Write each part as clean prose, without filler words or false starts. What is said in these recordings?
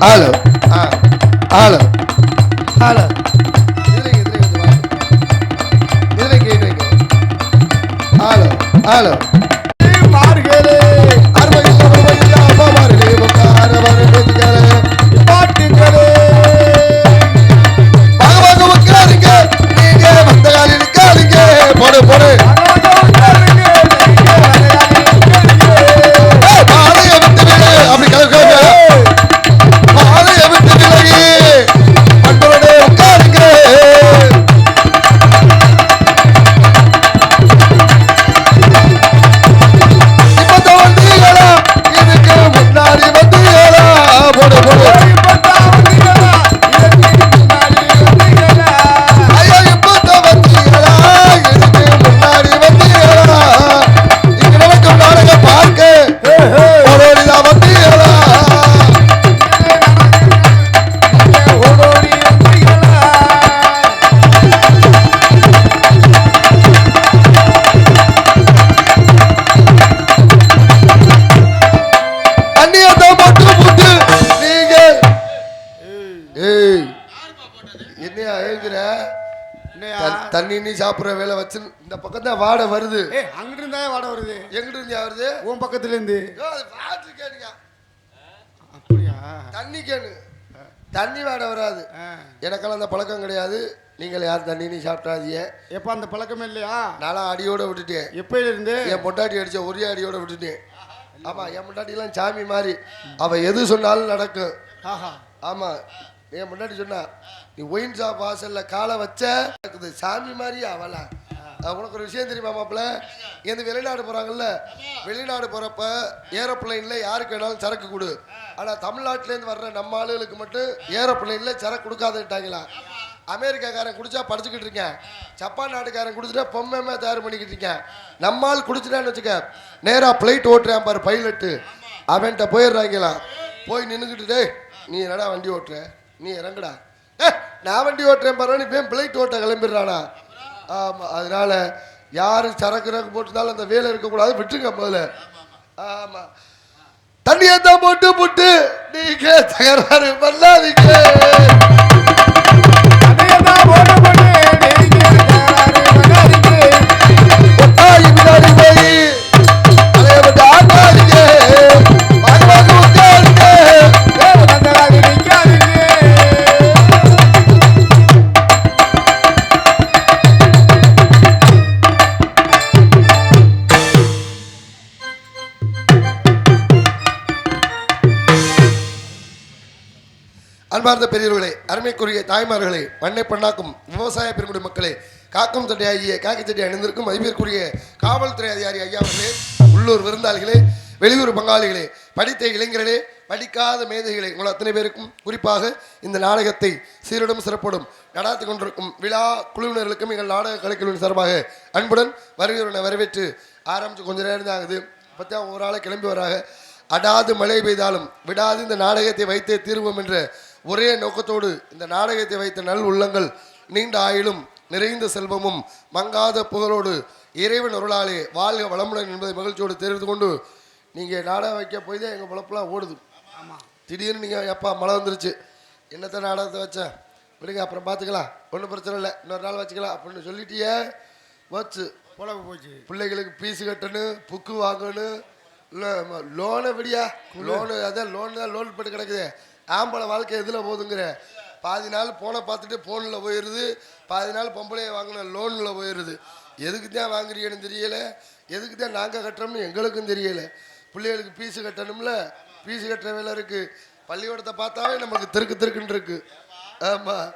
Hello hello hello இதுல கேட்டு வைங்க. ஹலோ ஹலோ மார்களே அருமையில்லை அப்பா மார்களே பாட்டுங்களே பகவாக உட்காருங்க நீங்க வந்த காலில் நிற்காதீங்க போடு போடு அப்படி கிளம்பி பாதைய விட்டு விலகி அன்பரோட உட்காருங்க. இப்ப வந்தீங்களா இதுக்கு முன்னாடி வந்தீங்களா போடு போடு ஐயா இப்ப வந்தீங்களா இதுக்கு முன்னாடி வந்தீங்களா இங்க நடக்கும் நாடக பார்க்க ஓடோடிதான் வந்தீங்களா தண்ணி நீ சாப்பிடுற வேலை வச்சு இந்த பக்கம் தான் வாடை வருது. அங்கிட்டு இருந்தா வாடை வருது. எங்கிட்டு இருந்தா வருது? உன் பக்கத்துல இருந்து. அப்படியா? தண்ணி கேளு, தண்ணி வாடை வராது. எனக்கெல்லாம் அந்த பழக்கம் கிடையாது. நீங்கள் யார் தண்ணி நீ சாப்பிட்டாதீங்க. எப்ப அந்த பழக்கம் இல்லையா? நானும் அடியோட விட்டுட்டேன். எப்பயில இருந்து? என் பொண்டாட்டி அடிச்ச ஒரே அடியோட விட்டுட்டேன். ஆமா, என் பொண்டாட்டி எல்லாம் சாமி மாதிரி அவ எது சொன்னாலும் நடக்கும். ஆமா, என் முன்னாடி சொன்னா நீ ஒயின் ஷாப் வாசல்ல காலை வச்ச சாமி மாதிரி அவளா. உனக்கு ஒரு விஷயம் தெரியுமா மாப்பிள்ள? எந்த வெளிநாடு போறாங்கல்ல, வெளிநாடு போறப்ப ஏரோப்ளைன்ல யாருக்கு வேணாலும் சரக்கு கொடு. ஆனா தமிழ்நாட்டிலேருந்து வர்ற நம்ம ஆளுகளுக்கு மட்டும் ஏரோப்ளைன்ல சரக்கு கொடுக்காதுட்டாங்களா. அமெரிக்காக்காரன் குடிச்சா படிச்சுக்கிட்டு இருக்கேன், ஜப்பான் நாட்டுக்காரன் குடிச்சுட்டா பொம்மையுமே தயார் பண்ணிக்கிட்டு இருக்கேன். நம்ம ஆள் குடிச்சுட்டான்னு வச்சுக்க நேரா பிளைட் ஓட்டுறான் பாரு பைலட்டு, அவன்கிட்ட போயிடுறாங்களா. போய் நின்றுக்கிட்டு டேய் நீ என்னடா வண்டி ஓட்டுற, நீ இறங்குடா, நான் வண்டி ஓட்டுறேன் பாரு, நீ போய் பிளைட் ஓட்ட கிளம்பிடுறானா. ஆமாம், அதனால யாரு சரக்கு ரக்கு போட்டுருந்தாலும் அந்த வேலை இருக்கக்கூடாது, விட்டுருங்க முதல்ல. ஆமாம், தண்ணியை தான் போட்டு போட்டு நீங்க தகராறு பண்ணாதீங்க. முன்னாடி போய் அதைய பற்றி ஆட்டாதீங்க. அன்பார்ந்த பெரியவர்களே, அருமைக்குரிய தாய்மார்களே, மண்ணை பண்ணாக்கும் விவசாய பெருங்குடி மக்களே, காக்கும் தட்டையாகிய காக்கி தட்டை அணிந்திருக்கும் மதிப்பிற்குரிய காவல்துறை அதிகாரி ஐயா அவர்களே, உள்ளூர் விருந்தாளிகளே, வெளியூர் பங்காளிகளே, படித்த இளைஞர்களே, படிக்காத மேதைகளே, உங்கள் அத்தனை பேருக்கும் குறிப்பாக இந்த நாடகத்தை சீரடும் சிறப்போடும் நடாத்தி கொண்டிருக்கும் விழா குழுவினர்களுக்கும் எங்கள் நாடக கலைக்குழுவின் சார்பாக அன்புடன் வருகிறவனை வரவேற்று ஆரம்பித்து கொஞ்ச நேரம் தான் ஆகுது. பற்றியா ஒரு ஆளை கிளம்பி வராக. அடாது மழை பெய்தாலும் விடாது இந்த நாடகத்தை வைத்தே தீர்வோம் என்ற ஒரே நோக்கத்தோடு இந்த நாடகத்தை வைத்த நல் உள்ளங்கள் நீண்ட ஆயுளும் நிறைந்த செல்வமும் மங்காத புகழோடு இறைவன் அருளாலே வாழ்க வளமுடன் என்பதை மகிழ்ச்சியோடு தெரிந்து கொண்டு நீங்கள் நாடகம் வைக்க போய் தான் எங்கள் பொழப்பெல்லாம் ஓடுது. ஆமாம், திடீர்னு நீங்கள் எப்பா மழை வந்துருச்சு, என்னத்தை நாடகத்தை வச்சேன் விடுங்க அப்புறம் பார்த்துக்கலாம், ஒன்றும் பிரச்சனை இல்லை, இன்னொரு நாள் வச்சுக்கலாம் அப்படின்னு சொல்லிட்டியே வச்சு பொழப்பு போச்சு. பிள்ளைகளுக்கு ஃபீஸு கட்டணும், புக்கு வாங்கணும், இல்லை லோனை விடியா லோனு, அதான் லோன் தான் லோன் போட்டு கிடக்குது. ஆம்பளை வாழ்க்கை எதில் போகுதுங்கிற பாதி நாள் ஃபோனை பார்த்துட்டு ஃபோனில் போயிடுது, பாதி நாள் பொம்பளையை வாங்கின லோனில் போயிடுது. எதுக்கு தான் வாங்குறீங்கன்னு தெரியலை, எதுக்கு தான் நாங்கள் கட்டுறோம்னு எங்களுக்கும் தெரியலை. பிள்ளைகளுக்கு ஃபீஸு கட்டணும்ல, ஃபீஸு கட்டுற வேலை இருக்குது. பள்ளிக்கூடத்தை பார்த்தாவே நமக்கு திருக்குன்னு இருக்குது. ஆமாம்,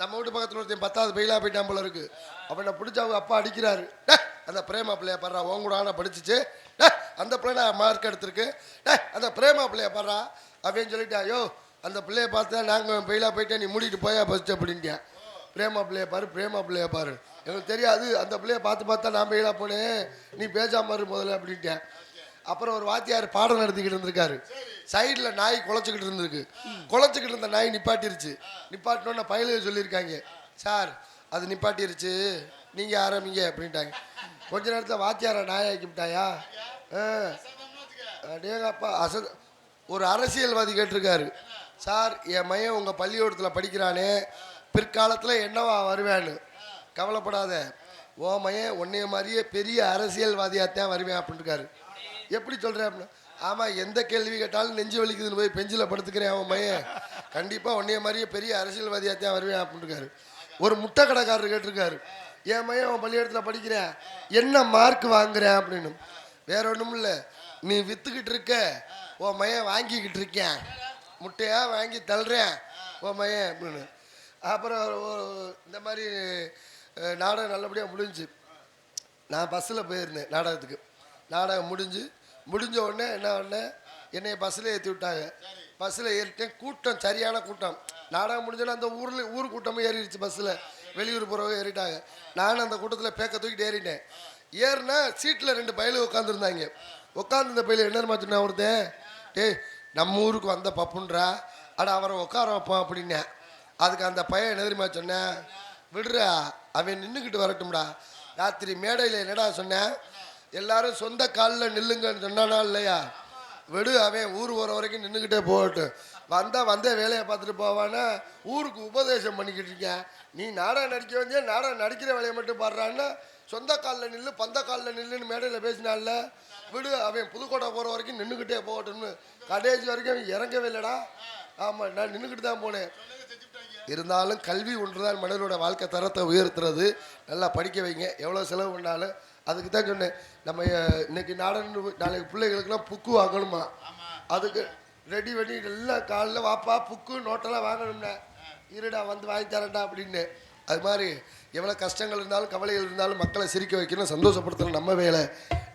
நம்ம வீட்டு பக்கத்தில் ஒருத்தன் 10வது ஃபெயிலாக போயிட்டான் போல இருக்குது. அப்போ நான் பிடிச்ச அவங்க அப்பா அடிக்கிறாரு, அந்த பிரேமா பிள்ளைய பாடுறா உன் கூட ஆனால் படிச்சிச்சு, அந்த பிள்ளை நான் மார்க் எடுத்திருக்கு, அந்த பிரேமா பிள்ளைய பாடுறா அப்படின்னு சொல்லிட்டு, ஐயோ அந்த பிள்ளைய பார்த்தா நாங்கள் ஃபெயிலாக போயிட்டேன், நீ மூடிட்டு போயா பஸ்ட்டு அப்படின்ட்டேன். பிரேமா பிள்ளைய பாரு, பிரேமா பிள்ளைய பாரு, எனக்கு தெரியாது, அந்த பிள்ளைய பார்த்தா நான் ஃபெயிலாக போனேன், நீ பேசாம இரு முதல்ல அப்படின்ட்டேன். அப்புறம் ஒரு வாத்தியார் பாடம் நடத்திக்கிட்டு இருந்திருக்காரு, சைடில் நாய் குலைச்சிக்கிட்டு இருந்திருக்கு, குலைச்சிக்கிட்டு இருந்த நாய் நிப்பாட்டிருச்சு. நிப்பாட்டினோன்னு பயில சொல்லியிருக்காங்க, சார் அது நிப்பாட்டிருச்சு நீங்கள் ஆரம்பிங்க அப்படின்ட்டாங்க. கொஞ்ச நேரத்தில் வாத்தியாரை நாயாக்கி விட்டாயா. டேங்கப்பா ஒரு அரசியல்வாதி கேட்டிருக்காரு, சார் என் மையன் உங்கள் பள்ளிக்கூடத்தில் படிக்கிறானே, பிற்காலத்தில் என்னவா வருவேன்னு கவலைப்படாத, ஓ மையன் உன்னைய மாதிரியே பெரிய அரசியல்வாதியாகத்தான் வருவேன் அப்படின்ட்டுருக்காரு. எப்படி சொல்கிறேன் அப்படின்னா, ஆமாம் எந்த கேள்வி கேட்டாலும் நெஞ்சு வலிக்குதுன்னு போய் பெஞ்சில் படுத்துக்கிறேன் அவன் மையன், கண்டிப்பாக உன்னைய மாதிரியே பெரிய அரசியல்வாதியாகத்தான் வருவேன் அப்படின்ட்டுருக்காரு. ஒரு முட்டை கடைக்காரர் கேட்டிருக்காரு, என் மையன் அவன் பள்ளிக்கூடத்தில் படிக்கிறேன், என்ன மார்க் வாங்குறேன் அப்படின்னு. வேற ஒன்றும் இல்லை, நீ விற்றுக்கிட்டு இருக்க, உன் மையன் வாங்கிக்கிட்டு இருக்கேன், முட்டையாக வாங்கி தள்ளுறேன் உன் மையன் அப்படின்னு. அப்புறம் இந்த மாதிரி நாடகம் நல்லபடியாக முடிஞ்சு, நான் பஸ்ஸில் போயிருந்தேன் நாடகத்துக்கு. நாடகம் முடிஞ்ச உடனே என்ன பண்ணேன், என்னை பஸ்ஸில் ஏற்றி விட்டாங்க. பஸ்ஸில் ஏறிட்டேன், கூட்டம் சரியான கூட்டம். நாடகம் முடிஞ்சோன்னா அந்த ஊர் கூட்டமும் ஏறிடுச்சு, பஸ்ஸில் வெளியூர் போகிறவங்க ஏறிட்டாங்க. நானும் அந்த கூட்டத்தில் பேக்க தூக்கிட்டு ஏறிட்டேன். ஏறினா சீட்டில் 2 பயிலு உட்காந்துருந்தாங்க. உட்காந்துருந்த பயில என்ன சொன்னேன், ஒருத்தன் டேய் நம்ம ஊருக்கு வந்த பப்புன்றா, அட அவரை உட்கார வைப்போம் அப்படின்னேன். அதுக்கு அந்த பையன் என்ன தெரியுமா சொன்னேன், விடுறா அவன் நின்றுக்கிட்டு வரட்டும்டா. ராத்திரி மேடையில் என்னடா சொன்னேன், எல்லாரும் சொந்த காலில் நில்லுங்கன்னு சொன்னானா இல்லையா, விடு அவன் ஊர் வர வரைக்கும் நின்றுக்கிட்டே போகட்டும், வந்த வேலையை பார்த்துட்டு போவான்னா ஊருக்கு உபதேசம் பண்ணிக்கிட்டு இருக்கேன். நீ நாடகம் நடிக்க வந்தே, நாடகம் நடிக்கிற வேலையை மட்டும் பாடுறான்னா சொந்த காலில் நில்லு பந்த காலில் நில்லுன்னு மேடையில் பேசினால, விடு அவன் புதுக்கோட்டை போகிற வரைக்கும் நின்றுக்கிட்டே போகட்டும்னு. கடைசி வரைக்கும் அவன் இறங்கவே இல்லைடா. ஆமாம் நான் நின்றுக்கிட்டு தான் போனேன். இருந்தாலும் கல்வி ஒன்றுதான் மனிதனோட வாழ்க்கை தரத்தை உயர்த்துறது. நல்லா படிக்க வைங்க, எவ்வளோ செலவு பண்ணாலும். அதுக்கு தான் சொன்னேன், நம்ம இன்னைக்கு நாளைக்கு பிள்ளைகளுக்கெல்லாம் புக்கு வாங்கணுமா, அதுக்கு ரெடி பண்ணி எல்லாம் காலைல வாப்பா புக்கு நோட்டெல்லாம் வாங்கணும்னா, இருடா வந்து வாங்கி தரேன்டா அப்படின்னு. அது மாதிரி எவ்வளோ கஷ்டங்கள் இருந்தாலும் கவலைகள் இருந்தாலும் மக்களை சிரிக்க வைக்கணும், சந்தோஷப்படுத்தணும் நம்ம வேலை.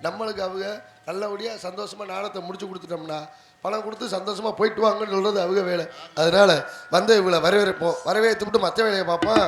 நம்மளுக்கு அவங்க நல்லபடியாக சந்தோஷமாக நாடகத்தை முடிச்சு கொடுத்துட்டோம்னா பணம் கொடுத்து சந்தோஷமாக போயிட்டு வாங்கன்னு சொல்கிறது அவங்க வேலை. அதனால் வந்து இவங்களை வரவேற்போம், வரவேற்று விட்டு மற்ற வேலையை பார்ப்போம்.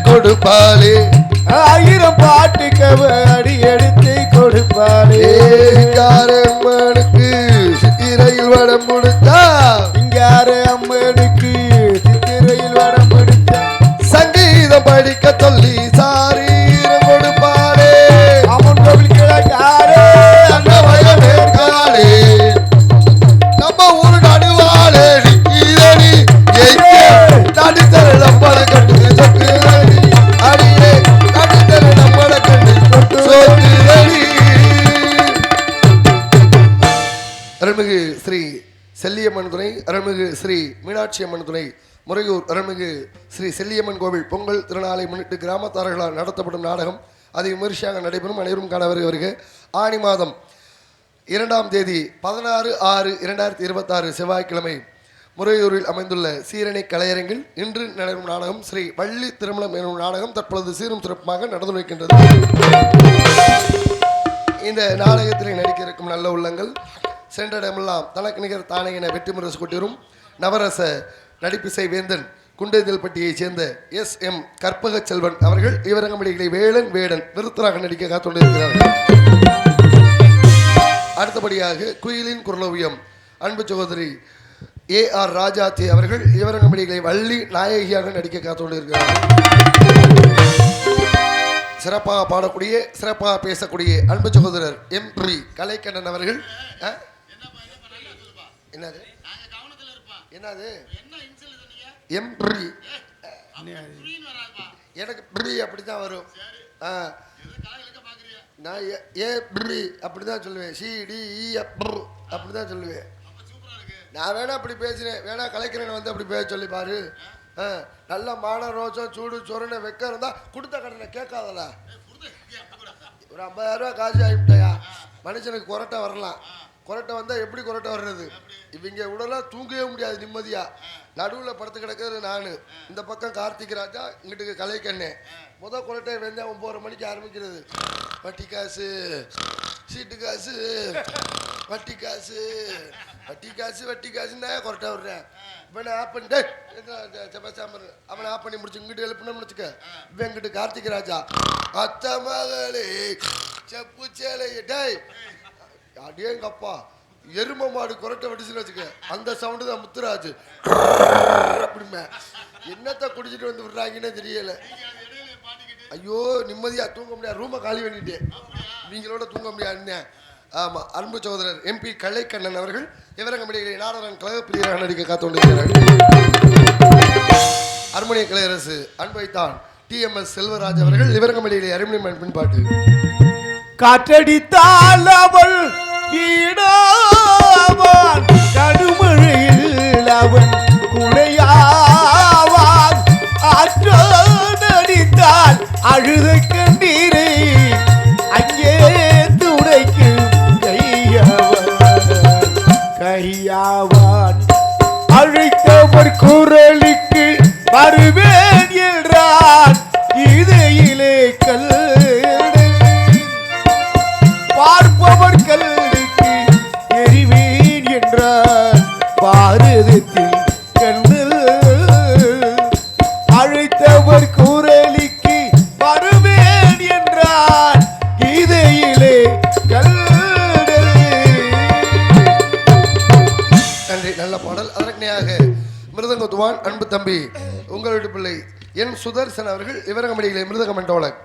கொடுப்பாளே, 1000 பாட்டுக்கவ அடி எடுத்து கொடுப்பாளே. இங்கார அம்மனுக்கு சித்திரையில் வடம் கொடுத்தா, இங்கார அம்மனுக்கு சித்திரையில் வடம் கொடுத்தா, சங்கீதம் படிக்க சொல்லி சாரீரம் கொடுப்பாளே. அம்மன் கோவில் கிழக்காரே அந்த வயமே காலே, நம்ம ஊரு நடுவாளே நிக்கிறடி, நடுத்தர நம்மள கட்டு சொக்குதடி, அடியே நடுத்தர நம்மள கட்டு சொக்குதடி. அருள்மிகு ஸ்ரீ செல்லியம்மன் துணை, அருள்மிகு ஸ்ரீ மீனாட்சி அம்மன் துணை, முறையூர் அருள்மிகு ஸ்ரீ செல்லியம்மன் கோவில் பொங்கல் திருநாளை முன்னிட்டு கிராமத்தார்களால் நடத்தப்படும் நாடகம் அதை விமர்சையாக நடைபெறும். அனைவரும் காண வருக. ஆனி மாதம் 2ஆம் தேதி 16/6/2026 செவ்வாய்க்கிழமை முறையூரில் அமைந்துள்ள சீரணி கலையரங்கில் இன்று நடைபெறும் நாடகம் ஸ்ரீ வள்ளி திருமணம் எனும் நாடகம் தற்பொழுது சீரும் சிறப்புமாக நடந்து வைக்கின்றது. இந்த நாடகத்தில் நடிக்க இருக்கும் நல்ல உள்ளங்கள் சென்ற இடமெல்லாம் தனக்கு நிகர் தானே என வெற்றி முரசு கொட்டிரும் நவரச நடிப்பிசை வேந்தன் குண்டேதல்பட்டியைச் சேர்ந்த SM கற்பக செல்வன் அவர்கள் இவரங்கமடிகளை வேடன் விருத்தராக நடிக்க காத்துக்கொண்டிருக்கிறார்கள். அடுத்தபடியாக குயிலின் குரலோவியம் அன்பு சகோதரி AR ராஜாத்தி அவர்கள் இவரங்கமடிகளை வள்ளி நாயகியாக நடிக்க காத்துக்கொண்டிருக்கிறார்கள். சிறப்பாக பாடக்கூடிய சிறப்பாக பேசக்கூடிய அன்பு சகோதரர் MP கலைக்கண்ணன் அவர்கள் என்னது எனக்கு ப்ரீ அப்படிதான் வரும். நான் அப்படிதான் சொல்லுவேன். CDE அப்படிதான் சொல்லுவேன். நான் வேணா அப்படி பேசினேன், வேணா கலைக்கிறேன் வந்து அப்படி பேச சொல்லி பாரு. நல்ல மான ரோசம் சூடு சொரணை வெக்க இருந்தா கொடுத்த கடனை கேட்காதல. ஒரு 50,000 ரூபா காசு ஆகிவிட்டாயா? மனுஷனுக்கு கொரட்டை வரலாம். கொரட்டை வந்தால் எப்படி கொரட்டை வர்றது? இவங்க உடலாம் தூங்கவே முடியாது நிம்மதியா. நடுவில் படுத்து கிடக்கிறது நான், இந்த பக்கம் கார்த்திக் ராஜா, இங்கிட்டு கலைக்கண்ணே. முதல் கொரட்டை வெந்தா 9:30 மணிக்கு ஆரம்பிக்கிறது. வட்டி காசு, சீட்டு காசு, வட்டி காசு, வட்டி காசு, வட்டி காசுன்னு தான் கொரட்டை விடுறேன். இவனை ஆஃப் பண்ணிட்டு செப்பசாமர் அவனை ஆஃப் பண்ணி முடிச்சு இங்கிட்டு எழுப்பினோம்னு வச்சுக்க. இவன் இங்கிட்டு கார்த்திக் ராஜா அத்த மகளே செப்பு சேலை டேய் அடேங்கப்பா எரும மாடு கொரட்டை வெடிச்சுன்னு வச்சுக்க. அந்த சவுண்டு தான் முத்துராஜ் அப்படிமே. என்னத்தை குடிச்சிட்டு வந்து விடுறாங்கன்னே தெரியல. ஐயோ நிம்மதியா தூங்க முடியாது, ரூமை காலி பண்ணிட்டேன். நீங்களோட தூங்க முடியாதுன்னு. ஆமாம், அன்பு சகோதரர் MP கலைக்கண்ணன் அவர்கள் இவரங்கமடிகளை நாடகம் கழகப்பிரியராக நடிக்க காத்துக்கொண்டிருக்கிறார்கள். அருமணிய கலையரசு அன்பைத்தான் TMS செல்வராஜ் அவர்கள் இவரங்கமடிகளை அறிமுகம் பின்பாட்டு. காற்றடித்தால் அவள் ஈடாவான், கடுமழையில் அவன் குடையாவான், ஆற்றடித்தால் அழுத கண்ணீரை அங்கே துடைக்கும் கையாவான், அழைத்தவர் குரலுக்கு வருவேன் என்றான் இதையிலே கல் பார்ப்பவர் கல்லுக்கு எரிவேன் என்றார் பாரதத்தில் கண்ணில், அழைத்தவர் குரலுக்கு வருவேன் என்றார் கீதையிலே கல்டல். நன்றி, நல்ல பாடல். அதற்குனையாக மிருதங்கத்துவான் அன்பு தம்பி உங்கள் வீட்டு பிள்ளை என் சுதர்சன் அவர்கள் இவரங்கமடிகளை மிருதங்க மண்டோலக்.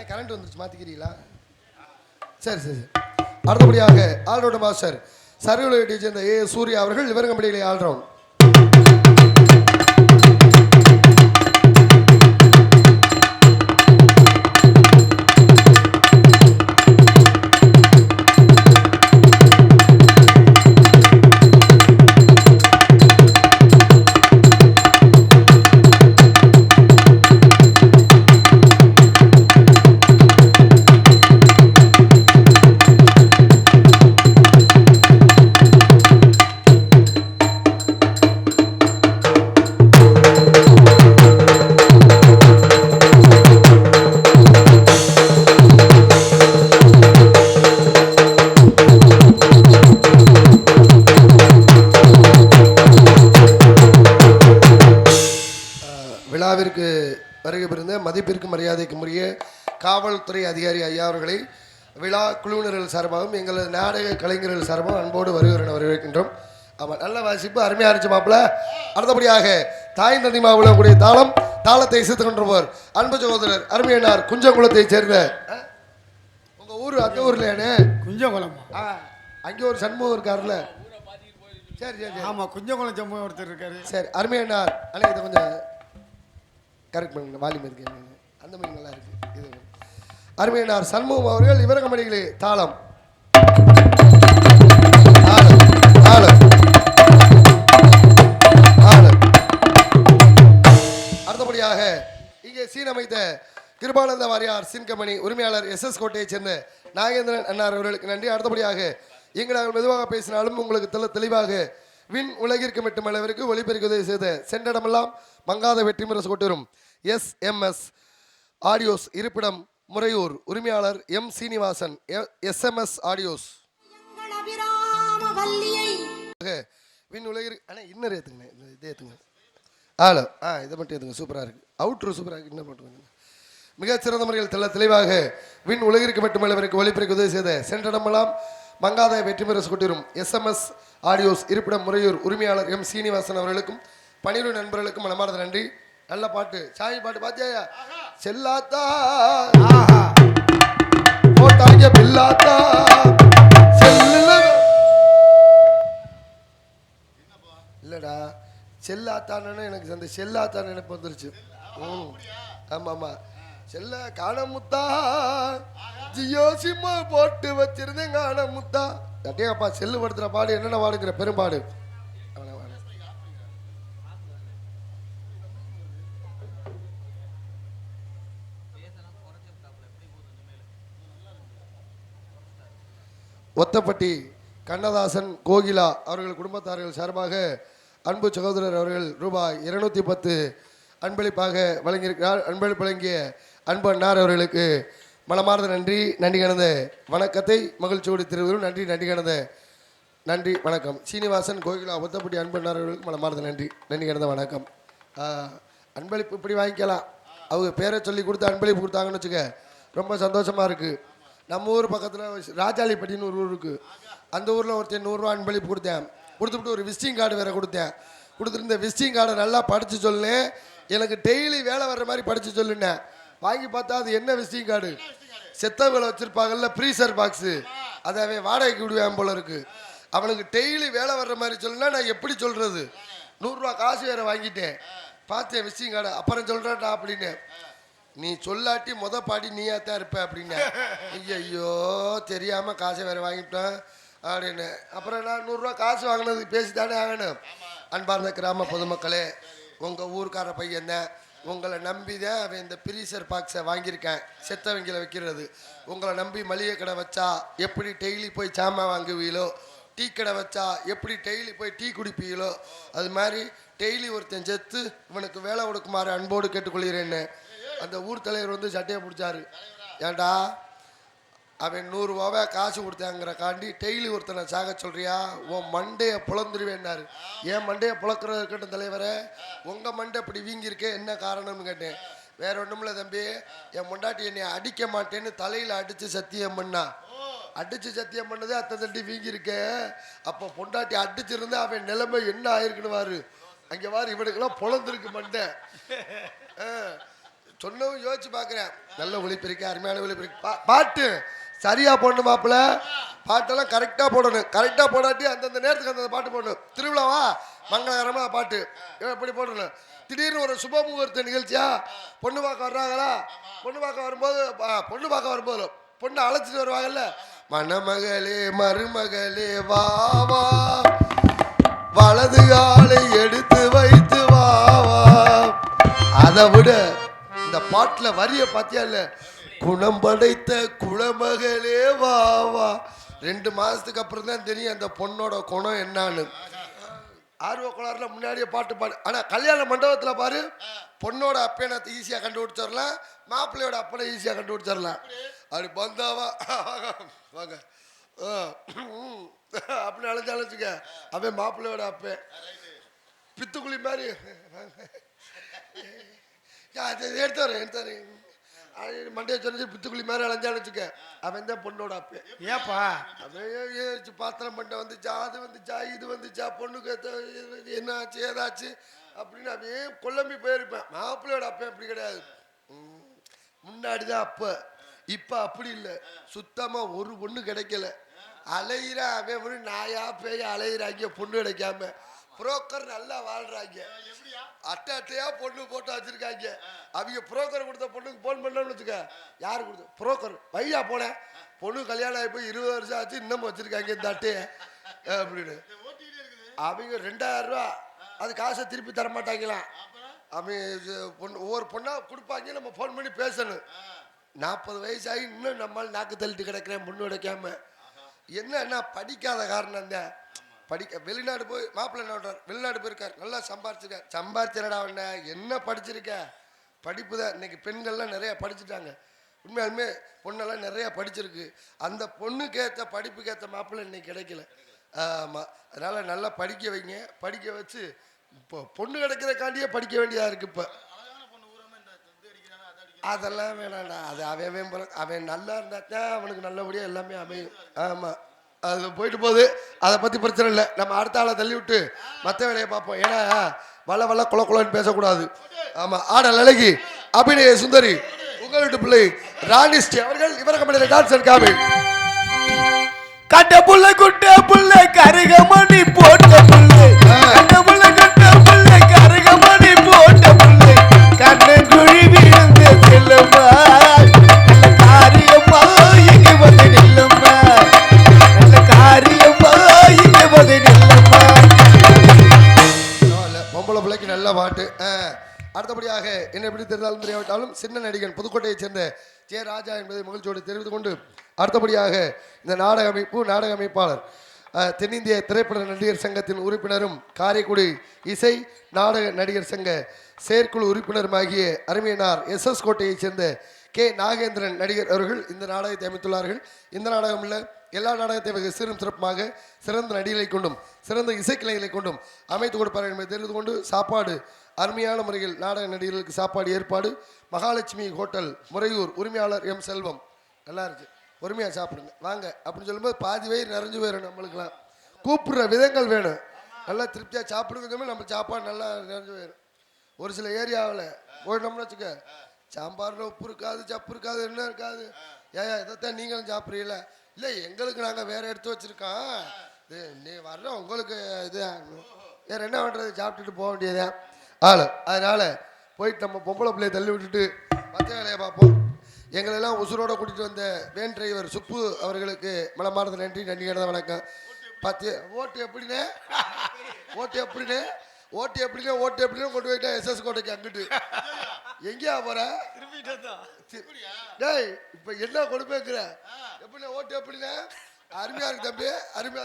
கரண்ட் வந்துருச்சு, மாத்திக்கிறீங்களா? சரி சரி. அடுத்தபடியாக ஆல்ரவுண்ட் மாஸ்டர் சர்வீஸ் சேர்ந்த சூர்யா அவர்கள் இவரங்கமடிகளை ஆல்ரவுண்ட். விழாவிற்கு வருகை புரிந்த மதிப்பிற்கு மரியாதைக்கு உரிய காவல்துறை அதிகாரி ஐயா அவர்களை விழா குழுவினர்கள் சார்பாகவும் எங்களது நாடக கலைஞர்கள் சார்பாகவும் அன்போடு வருகிறேன் வரவேற்கின்றோம். ஆமாம், நல்ல வாசிப்பு, அருமையாக இருந்துச்சு மாப்பிள்ள. அடுத்தபடியாக தாய் நதி மாவுல கூடிய தாளத்தை இசைத்துக் கொண்டிருப்பவர் அன்பு சகோதரர் அருமையனார் குஞ்சங்குளத்தை சேர்ந்த உங்க ஊர் அந்த ஊர்லயானே குஞ்சகுளம். அங்கே ஒரு சண்முகம் இருக்காருல்ல. சரி சரி சரி. ஆமா, குஞ்சகுளம் சம்பவம் ஒருத்தர் இருக்காரு. சரி, அருமையனார். ஆனால் இதை கொஞ்சம் கரெக்ட் பண்ணுங்க, வால்யூம் இருக்கு அந்த மாதிரி நல்லா இருக்கு. இது அருமையனார் சண்முகம் அவர்கள் இவரகமணிகளே தாளம் அடுத்தபடியாக இங்கே சீனமைத்த கிருபானந்த வாரியார் சின்கமணி உரிமையாளர் எஸ் கோட்டையைச் சேர்ந்த நாகேந்திரன் அண்ணார் அவர்களுக்கு நன்றி. அடுத்தபடியாக இங்கு நாங்கள் மெதுவாக பேசினாலும் உங்களுக்கு தெளிவாக விண் உலகிற்கு மட்டும் அளவிற்கு ஒளிபெருக்க உதவி செய்த சென்றடமெல்லாம் மங்காத வெற்றி முரசு கொட்டிரும் SMS ஆடியோஸ் இருப்பிடம் முறையூர் உரிமையாளர் எம் சீனிவாசன் SMS ஆடியோஸ் விண் உலகிற்கு. ஆனால் இன்னர் ஏற்றுங்க, இதே ஏற்றுங்க. ஹலோ இதை மட்டும் ஏற்றுங்க, சூப்பராக இருக்குது. அவுட்ரு சூப்பராக இருக்குது. இன்னும் மட்டும் மிகச்சிறந்த முறையில் தெளிவாக விண் உலகிற்கு மட்டுமல்லவருக்கு ஒளிபெருக்க உதவி செய்த சென்றடமெல்லாம் மங்காத வெற்றி முரசு கொட்டிரும் SMS ஆடியோஸ் இருப்பிடம் முறையூர் உரிமையாளர் எம் சீனிவாசன் அவர்களுக்கும் 12 நண்பர்களுக்கும் மனமார்ந்த நன்றி. நல்ல பாட்டு, சாமி பாட்டு பாத்தியா? செல்லாத்தா போட்டாங்க பில்லாத்தா இல்லடா, செல்லாத்தான்னு எனக்கு அந்த செல்லாத்தான் நினைப்பு வந்துருச்சு. ஆமா ஆமா, செல்ல காணமுத்தா ஜியோ சிம்ம போட்டு வச்சிருந்தேன் காணமுத்தா. அட்டேப்பா செல்லு படுத்துற பாடு என்னென்ன பாடுங்கிற பெரும்பாடு. ஒத்தப்பட்டி கண்ணதாசன் கோகிலா அவர்கள் குடும்பத்தார்கள் சார்பாக அன்பு சகோதரர் அவர்கள் ரூபாய் 210 அன்பளிப்பாக வழங்கியிருக்கிறார். அன்பளிப்பு வழங்கிய அன்பு அண்ணார் அவர்களுக்கு மனமார்ந்த நன்றி. நன்றி கலந்த வணக்கத்தை மகிழ்ச்சியோடு திருவரும் நன்றி. நன்றி கலந்த நன்றி வணக்கம். சீனிவாசன் கோகிலா ஒத்தப்பட்டி அன்பு அண்ணார் அவர்களுக்கு மனமார்ந்த நன்றி. நன்றி கலந்த வணக்கம். அன்பளிப்பு இப்படி வாங்கிக்கலாம். அவங்க பேரை சொல்லி கொடுத்து அன்பளிப்பு கொடுத்தாங்கன்னு வச்சுக்க, ரொம்ப சந்தோஷமாக இருக்குது. நம்ம ஊர் பக்கத்தில் ராஜாளிப்பட்டின்னு ஒரு ஊர் இருக்குது. அந்த ஊரில் ஒருத்தர் 100 ரூபா அன்பளிப்பு கொடுத்தேன். கொடுத்துட்டு ஒரு விசிட்டிங் கார்டு வேறு கொடுத்தேன். கொடுத்துருந்த விசிட்டிங் கார்டை நல்லா படித்து சொல்லேன். எனக்கு டெய்லி வேலை வர்ற மாதிரி படித்து சொல்லுனேன். வாங்கி பார்த்தா அது என்ன விசிட்டிங் கார்டு, செத்தவங்களை வச்சுருப்பாங்கல்ல ப்ரீசர் பாக்ஸு, அதை அவன் வாடகைக்கு விடுவேன் போல இருக்குது. அவனுக்கு டெய்லி வேலை வர்ற மாதிரி சொல்லுன்னா நான் எப்படி சொல்கிறது? 100 ரூபா காசு வேறு வாங்கிட்டேன். பார்த்தேன் விசிட்டிங் கார்டு. அப்புறம் சொல்கிறேன்டா அப்படின்னு. நீ சொல்லாட்டி பாடி நீயா தான் இருப்ப அப்படின்னு. ஐயோ தெரியாமல் காசை வேறு வாங்கிட்டேன் அப்படின்னு. அப்புறம் நான் 100 ரூபா காசு வாங்கினதுக்கு பேசித்தானே ஆகணும். அன்பார்ந்த கிராம பொதுமக்களே, உங்கள் ஊருக்கார பையன் தான், உங்களை நம்பி தான் அவன் இந்த ப்ரீசர் பாக்ஸை வாங்கியிருக்கேன், செத்தவங்களை வைக்கிறது. உங்களை நம்பி மளிகை கடை வச்சா எப்படி டெய்லி போய் சாமான் வாங்குவீங்களோ, டீ கடை வச்சா எப்படி டெய்லி போய் டீ குடிப்பீங்களோ, அது மாதிரி டெய்லி ஒருத்தன் செத்து இவனுக்கு வேலை கொடுக்குமாறு அன்போடு கேட்டுக்கொள்கிறேன்னு அந்த ஊர் தலைவர் வந்து சட்டையை பிடிச்சாரு. ஏன்டா அவன் 100 ரூபாவை காசு கொடுத்தாங்கிறக்காண்டி டெய்லி ஒருத்தனை சாக சொல்றியா? உன் மண்டையை புலந்துருவேன்னாரு. ஏன் மண்டையை புழக்கிறது இருக்கட்டும் தலைவரை, உங்கள் மண்டை இப்படி வீங்கியிருக்கே என்ன காரணம்னு கேட்டேன். வேற ஒன்றுமில்ல தம்பி, என் முண்டாட்டி என்னை அடிக்க மாட்டேன்னு தலையில் அடித்து சத்தியம் பண்ணா. அடித்து சத்தியம் பண்ணதே அத்தை தட்டி வீங்கியிருக்கே. அப்போ பொண்டாட்டி அடிச்சிருந்தா அவன் நிலைமை என்ன ஆயிருக்குன்னு வாரு. அங்கே வாரு, இவனுக்கெல்லாம் புலந்துருக்கு மண்டை. சொன்னவும் யோசிச்சு பார்க்குறேன். நல்ல ஒளிப்பெருக்க, அருமையான ஒளிப்பெருக்கு. பாட்டு சரியா போடணும் மாப்பிள்ள. பாட்டெல்லாம் கரெக்டாக போடணும். கரெக்டாக போடாட்டி அந்தந்த நேரத்துக்கு அந்தந்த பாட்டு போடணும். திருவிழாவா மங்களகரமாக பாட்டு எப்படி போடணும். திடீர்னு ஒரு சுப முகூர்த்த நிகழ்ச்சியா, பொண்ணு பார்க்க வர்றாங்களா, பொண்ணு பார்க்க வரும்போது பொண்ணை அழைச்சிட்டு வருவாங்கல்ல, மணமகளே மருமகளே வா வா, வலது காலை எடுத்து வைத்து வா வா. அதை விட இந்த பாட்டுல வரிய பாத்தியா இல்ல, குணம் படைத்த குளமகளே வா வா. 2 மாசத்துக்கு அப்புறம் தான் தெரியும் அந்த பொண்ணோட குணம் என்னான்னு. ஆர்வ கோளாறுல முன்னாடியே பாட்டு பாடு. ஆனா கல்யாண மண்டபத்துல பாரு, பொண்ணோட அப்பனை ஈஸியா கண்டுபிடிச்சிடலாம், மாப்பிள்ளையோட அப்பனை ஈஸியா கண்டுபிடிச்சிடலாம். அப்படி பந்தாவா வாங்க அப்படின்னு அழைச்சாலுச்சுக்க, அவன் மாப்பிள்ளையோட அப்பன் பித்துக்குழி மாதிரி எடுத்தாரு. மண்டைய சொன்ன பித்துக்குழி மாதிரி அலைஞ்சான்னு வச்சுக்க, அவன் தான் பொண்ணோட அப்பே. ஏப்பா அவன் ஏறிச்சு பாத்திரம் பண்ண வந்துச்சா, அது வந்துச்சா, இது வந்துச்சா, பொண்ணுக்கு என்ன ஆச்சு ஏதாச்சு அப்படின்னு அவன் குழம்பி போயிருப்பேன். மாப்பிள்ளையோட அப்பன் அப்படி கிடையாது. முன்னாடிதான் அப்ப, இப்ப அப்படி இல்லை. சுத்தமா ஒரு பொண்ணு கிடைக்கல. அலையிற அவன் ஒரு நாயா பேய அலையிறாங்க, பொண்ணு கிடைக்காம. புரோக்கர் நல்லா வாழ்றாங்க, அட்டையா பொண்ணு போட்டு வச்சிருக்காங்க. அவங்க புரோக்கர் கொடுத்த பொண்ணுக்கு போன் பண்ணணும்னு வச்சுக்க, யாரு கொடுத்த புரோக்கர் வையா போனேன், பொண்ணு கல்யாணம் ஆகி போய் 20 வருஷம் ஆச்சு, இன்னமும் வச்சிருக்காங்க இந்த அட்டையை அப்படின்னு. அவங்க 2000 ரூபா அது காசை திருப்பி தர மாட்டாங்களாம். அவங்க பொண்ணு ஒவ்வொரு பொண்ணா கொடுப்பாங்க, நம்ம போன் பண்ணி பேசணும். 40 வயசாகி இன்னும் நம்மளால் நாக்கு தள்ளிட்டு கிடக்கிறேன் பொண்ணு கிடைக்காம. என்ன படிக்காத காரணம் தான். படிக்க வெளிநாடு போய் மாப்பிள்ளை என்ன பண்றாரு, வெளிநாடு போயிருக்காரு, நல்லா சம்பாரிச்சிருக்காரு. சம்பாரிச்சிடா என்ன படிச்சிருக்க, படிப்பு தான். இன்னைக்கு பெண்கள்லாம் நிறைய படிச்சுட்டாங்க. உண்மையாலுமே பொண்ணெல்லாம் நிறைய படிச்சிருக்கு. அந்த பொண்ணுக்கு ஏற்ற படிப்புக்கு ஏற்ற மாப்பிள்ளை இன்னைக்கு கிடைக்கல. ஆமாம், அதனால நல்லா படிக்க வைங்க. படிக்க வச்சு இப்போ பொண்ணு கிடைக்கிறக்காண்டியே படிக்க வேண்டியதா இருக்கு. இப்போ அதெல்லாம் வேணாண்டா, அது அவன் நல்லா இருந்தா தான் அவனுக்கு நல்லபடியாக எல்லாமே அமையும். ஆமாம், அது போயிட்டு போகுது, அதை பற்றி பிரச்சனை இல்லை. நம்ம அடுத்த ஆளை தள்ளி விட்டு மற்ற வேலையை பார்ப்போம். ஏன்னா வள குளன்னு பேசக்கூடாது. ஆமாம், ஆடல் அழகி அபிநய சுந்தரி உங்கள் வீட்டு பிள்ளை ராணிஸ்ரீ அவர்கள் இவர கம்பெனியில் டான்ஸ் காமி. கட்ட புள்ள குட்ட புள்ள கருகமணி போட்ட புள்ள, கட்ட புள்ள குட்ட புள்ள கருகமணி போட்ட புள்ள, கண்ணன் குழி விழுந்து செல்லுமா, நல்ல காரியமா இங்க வந்து நில்லுமா, நல்ல காரியமா இங்க வந்து நில்லுமா. பொம்பளை பிள்ளைக்கு நல்ல பாட்டு. அடுத்தபடியாக என்ன எப்படி தெரிந்தாலும் தெரியாவிட்டாலும் சின்ன நடிகன் புதுக்கோட்டையைச் சேர்ந்த ஜே ராஜா என்பதை மகிழ்ச்சியோடு தெரிவித்துக் கொண்டு, அடுத்தபடியாக இந்த நாடக அமைப்பாளர் தென்னிந்திய திரைப்பட நடிகர் சங்கத்தின் உறுப்பினரும் காரைக்குடி இசை நாடக நடிகர் சங்க செயற்குழு உறுப்பினருமாகிய அருமையனார் SS கோட்டையைச் சேர்ந்த கே நாகேந்திரன் நடிகர் அவர்கள் இந்த நாடகத்தை அமைத்துள்ளார்கள். இந்த நாடகம் இல்லை, எல்லா நாடகத்தையும் சீரும் சிறப்புமாக சிறந்த நடிகளை கொண்டும் சிறந்த இசைக்கலைகளை கொண்டும் அமைத்து கொடுப்பார்கள் என்பதை தெரிந்து கொண்டு, சாப்பாடு அருமையான முறையில் நாடக நடிகர்களுக்கு சாப்பாடு ஏற்பாடு மகாலட்சுமி ஹோட்டல் முறையூர் உரிமையாளர் M செல்வம். நல்லா இருக்கு, பொறுமையாக சாப்பிடுங்க வாங்க அப்படின்னு சொல்லும்போது பாதி வயிறு நிறைஞ்சு போயிடும். நம்மளுக்கெல்லாம் கூப்பிடுற விதங்கள் வேணும், நல்லா திருப்தியாக சாப்பிடுங்க. நம்ம சாப்பாடு நல்லா நிறைஞ்சு போயிடும். ஒரு சில ஏரியாவில் போயிட்டோம்னு வச்சுக்க, சாம்பாரில் உப்பு இருக்காது, சப்பு இருக்காது, என்ன இருக்காது. இதைத்தான் நீங்களும் சாப்பிட்றீங்களா? இல்லை, எங்களுக்கு நாங்கள் வேறு எடுத்து வச்சுருக்கோம், இது நீ வர்றோம் உங்களுக்கு இது வேறு என்ன பண்ணுறது, சாப்பிட்டுட்டு போக வேண்டியதான் ஆள். அதனால் போயிட்டு நம்ம பொம்பளை பிள்ளையை தள்ளி விட்டுட்டு மற்ற வேலையை பார்ப்போம். எங்களெல்லாம் உசுரோட கூட்டிகிட்டு வந்த வேன் டிரைவர் சுப்பு அவர்களுக்கு மனமார்ந்த நன்றி தான் வணக்கம். ஓட்டு எப்படின்னு கொண்டு போயிட்டா SS கோட்டைக்கு அங்கிட்டு எங்கேயா போற டேய், இப்ப என்ன கொடுப்பேங்கிற எப்படின்னா ஓட்டு எப்படின்னா அருமையா இருக்கு தம்பி, அருமையா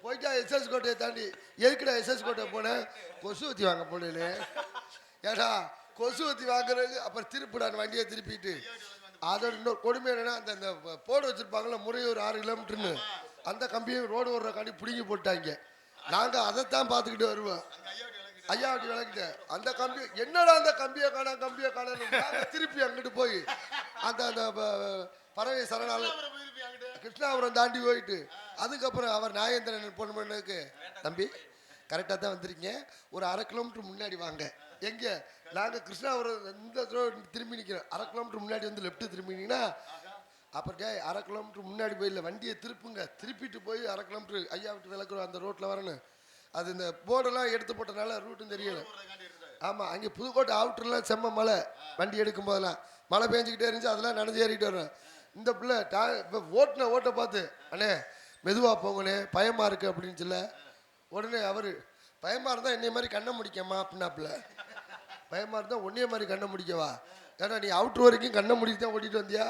போயிட்டா SS கோட்டையை தாண்டி. எதுக்குடா SS கோட்டை போனேன், கொசு ஊற்றி வாங்க போனேன்னு. ஏடா கொசு ஊற்றி வாங்குறது, அப்புறம் திருப்பிடான் வண்டியை திருப்பிட்டு. அதோட இன்னொரு கொடுமை என்னன்னா, அந்த போடு வச்சிருப்பாங்களா முறையூர் 6 கிலோமீட்டர்னு, அந்த கம்பியை ரோடு ஓடுற காண்டி பிடுங்கி போட்டாங்க. நாங்கள் அதைத்தான் பார்த்துக்கிட்டு வருவோம். ஐயா அப்படி விளக்கிட்ட அந்த கம்பி, என்னடா அந்த கம்பியை காண திருப்பி அங்கிட்டு போய் அந்த பறவை சரணாலயம் கிருஷ்ணாபுரம் தாண்டி போயிட்டு, அதுக்கப்புறம் அவர் நாகேந்திரன் பொண்ணு பண்ணுக்கு, தம்பி கரெக்டாக தான் வந்துருக்கீங்க, ஒரு 1/2 கிலோமீட்டர் முன்னாடி வாங்க. எங்கே நாங்கள் கிருஷ்ணாபுரம் இந்த திரும்பி நிற்கிறோம், 1/2 கிலோமீட்டர் முன்னாடி வந்து லெஃப்ட்டு திரும்பினீங்கன்னா அப்புறம் 1/2 கிலோமீட்டர் முன்னாடி போய் இல்லை வண்டியை திருப்புங்க, திருப்பிட்டு போய் 1/2 கிலோமீட்டர் ஐயா விட்டு விளக்குறோம் அந்த ரோட்டில் வரணும். அது இந்த போர்டெல்லாம் எடுத்து போட்டனால ரூட்டும் தெரியலை. ஆமாம், அங்கே புதுக்கோட்டை அவுட்டர்லாம் செம்ம மழை, வண்டி எடுக்கும் போதெல்லாம் மழை பெஞ்சிக்கிட்டே இருந்துச்சு, அதெல்லாம் நனைஞ்சு ஏறிட்டு வரும். இந்த பிள்ளை இப்போ ஓட்டை பார்த்து அண்ணே மெதுவாக போங்கண்ணே பயமாக இருக்குது அப்படின்னு சொல்ல, உடனே அவர் பயமாக இருந்தால் என்னைய மாதிரி கண்ணை முடிக்கம்மா அப்படின்னாப்புல. பயமாக இருந்தால் உன்னைய மாதிரி கண்ணை முடிக்கவா, ஏன்னா நீ அவுட்ரு வரைக்கும் கண்ணை முடிக்க தான் ஓட்டிகிட்டு வந்தியா,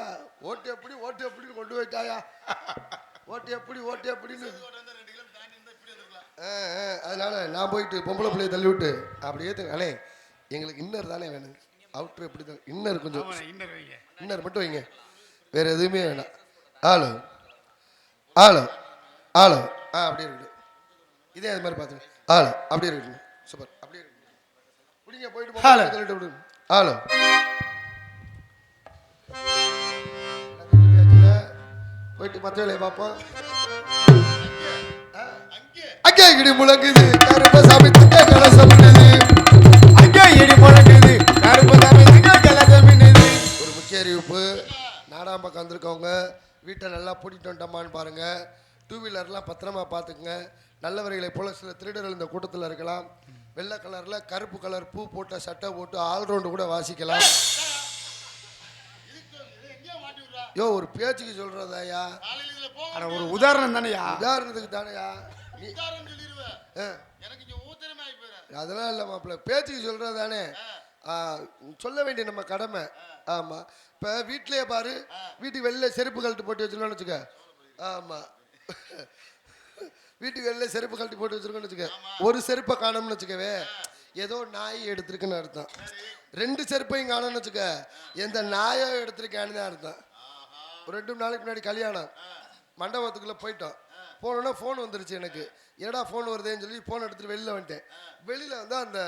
ஓட்டு எப்படின்னு கொண்டு போயிட்டாயா, ஓட்டு எப்படின்னு. அதனால நான் போயிட்டு பொம்பளை பிள்ளையை தள்ளி விட்டு அப்படி ஏற்றுங்க அண்ணே, எங்களுக்கு இன்னர் தானே வேணும், அவுட்ரு எப்படி தான் இன்னர் கொஞ்சம் இன்னர் மட்டும் வைங்க, வேற எதுவுமே வேணாம். ஆளு அப்படியே இருக்கு, இதே அது மாதிரி பார்த்துங்க. அப்படியே இருக்கு, சூப்பர், அப்படியே இருக்கு, பிடிங்க போயிட்டு விடுங்க. போயிட்டு மற்ற வேலையை பார்ப்போம். அங்கே இடி முழங்குது கருப்பசாமி தங்க கலசம் மின்னுது. அங்கே இடி முழங்குது கருப்பசாமி தங்க கலசம் மின்னுது. ஒரு முக்கிய அறிவிப்பு, நாடாம் பக்கம் வந்திருக்கவங்க வீட்டை நல்லா பூட்டிட்டு வந்துட்டோமான்னு பாருங்க. டூ வீலர்லாம் பத்திரமா பார்த்துக்குங்க. நல்லவர்களை போல சில திருடர்கள் இந்த கூட்டத்தில் இருக்கலாம். வெள்ளை கலரில் கருப்பு கலர் பூ போட்ட சட்டை போட்டு ஆல்ரவுண்டு கூட வாசிக்கலாம். யோ ஒரு பேச்சுக்கு சொல்றதாயா, ஒரு உதாரணம் தானேயா? உதாரணத்துக்கு தானேயா நீ அதெல்லாம் இல்லை மாப்பிள்ள, பேச்சுக்கு சொல்றது தானே. சொல்ல வேண்டிய நம்ம கடமை. ஆமா, இப்போ வீட்லயே பாரு, வீட்டுக்கு வெளில செருப்பு கழட்டு போட்டு வச்சிருக்கோம்னு வச்சுக்க. ஆமா, வீட்டுக்கு வெளில செருப்பு கழட்டி போட்டு வச்சிருக்கோம்னு வச்சுக்க. ஒரு செருப்பை காணோம்னு வச்சுக்கவே, ஏதோ நாய் எடுத்திருக்குன்னு அர்த்தம். ரெண்டு செருப்பையும் காணோம்னு வச்சுக்க, எந்த நாயோ எடுத்திருக்கான்னு தான் அர்த்தம். ஒரு 2 நாளைக்கு முன்னாடி கல்யாணம் மண்டபத்துக்குள்ளே போயிட்டோம். போனோன்னா ஃபோன் வந்துருச்சு எனக்கு. ஏடா ஃபோன் வருதுன்னு சொல்லி ஃபோன் எடுத்துகிட்டு வெளியில் வந்துட்டேன். வெளியில் வந்து அந்த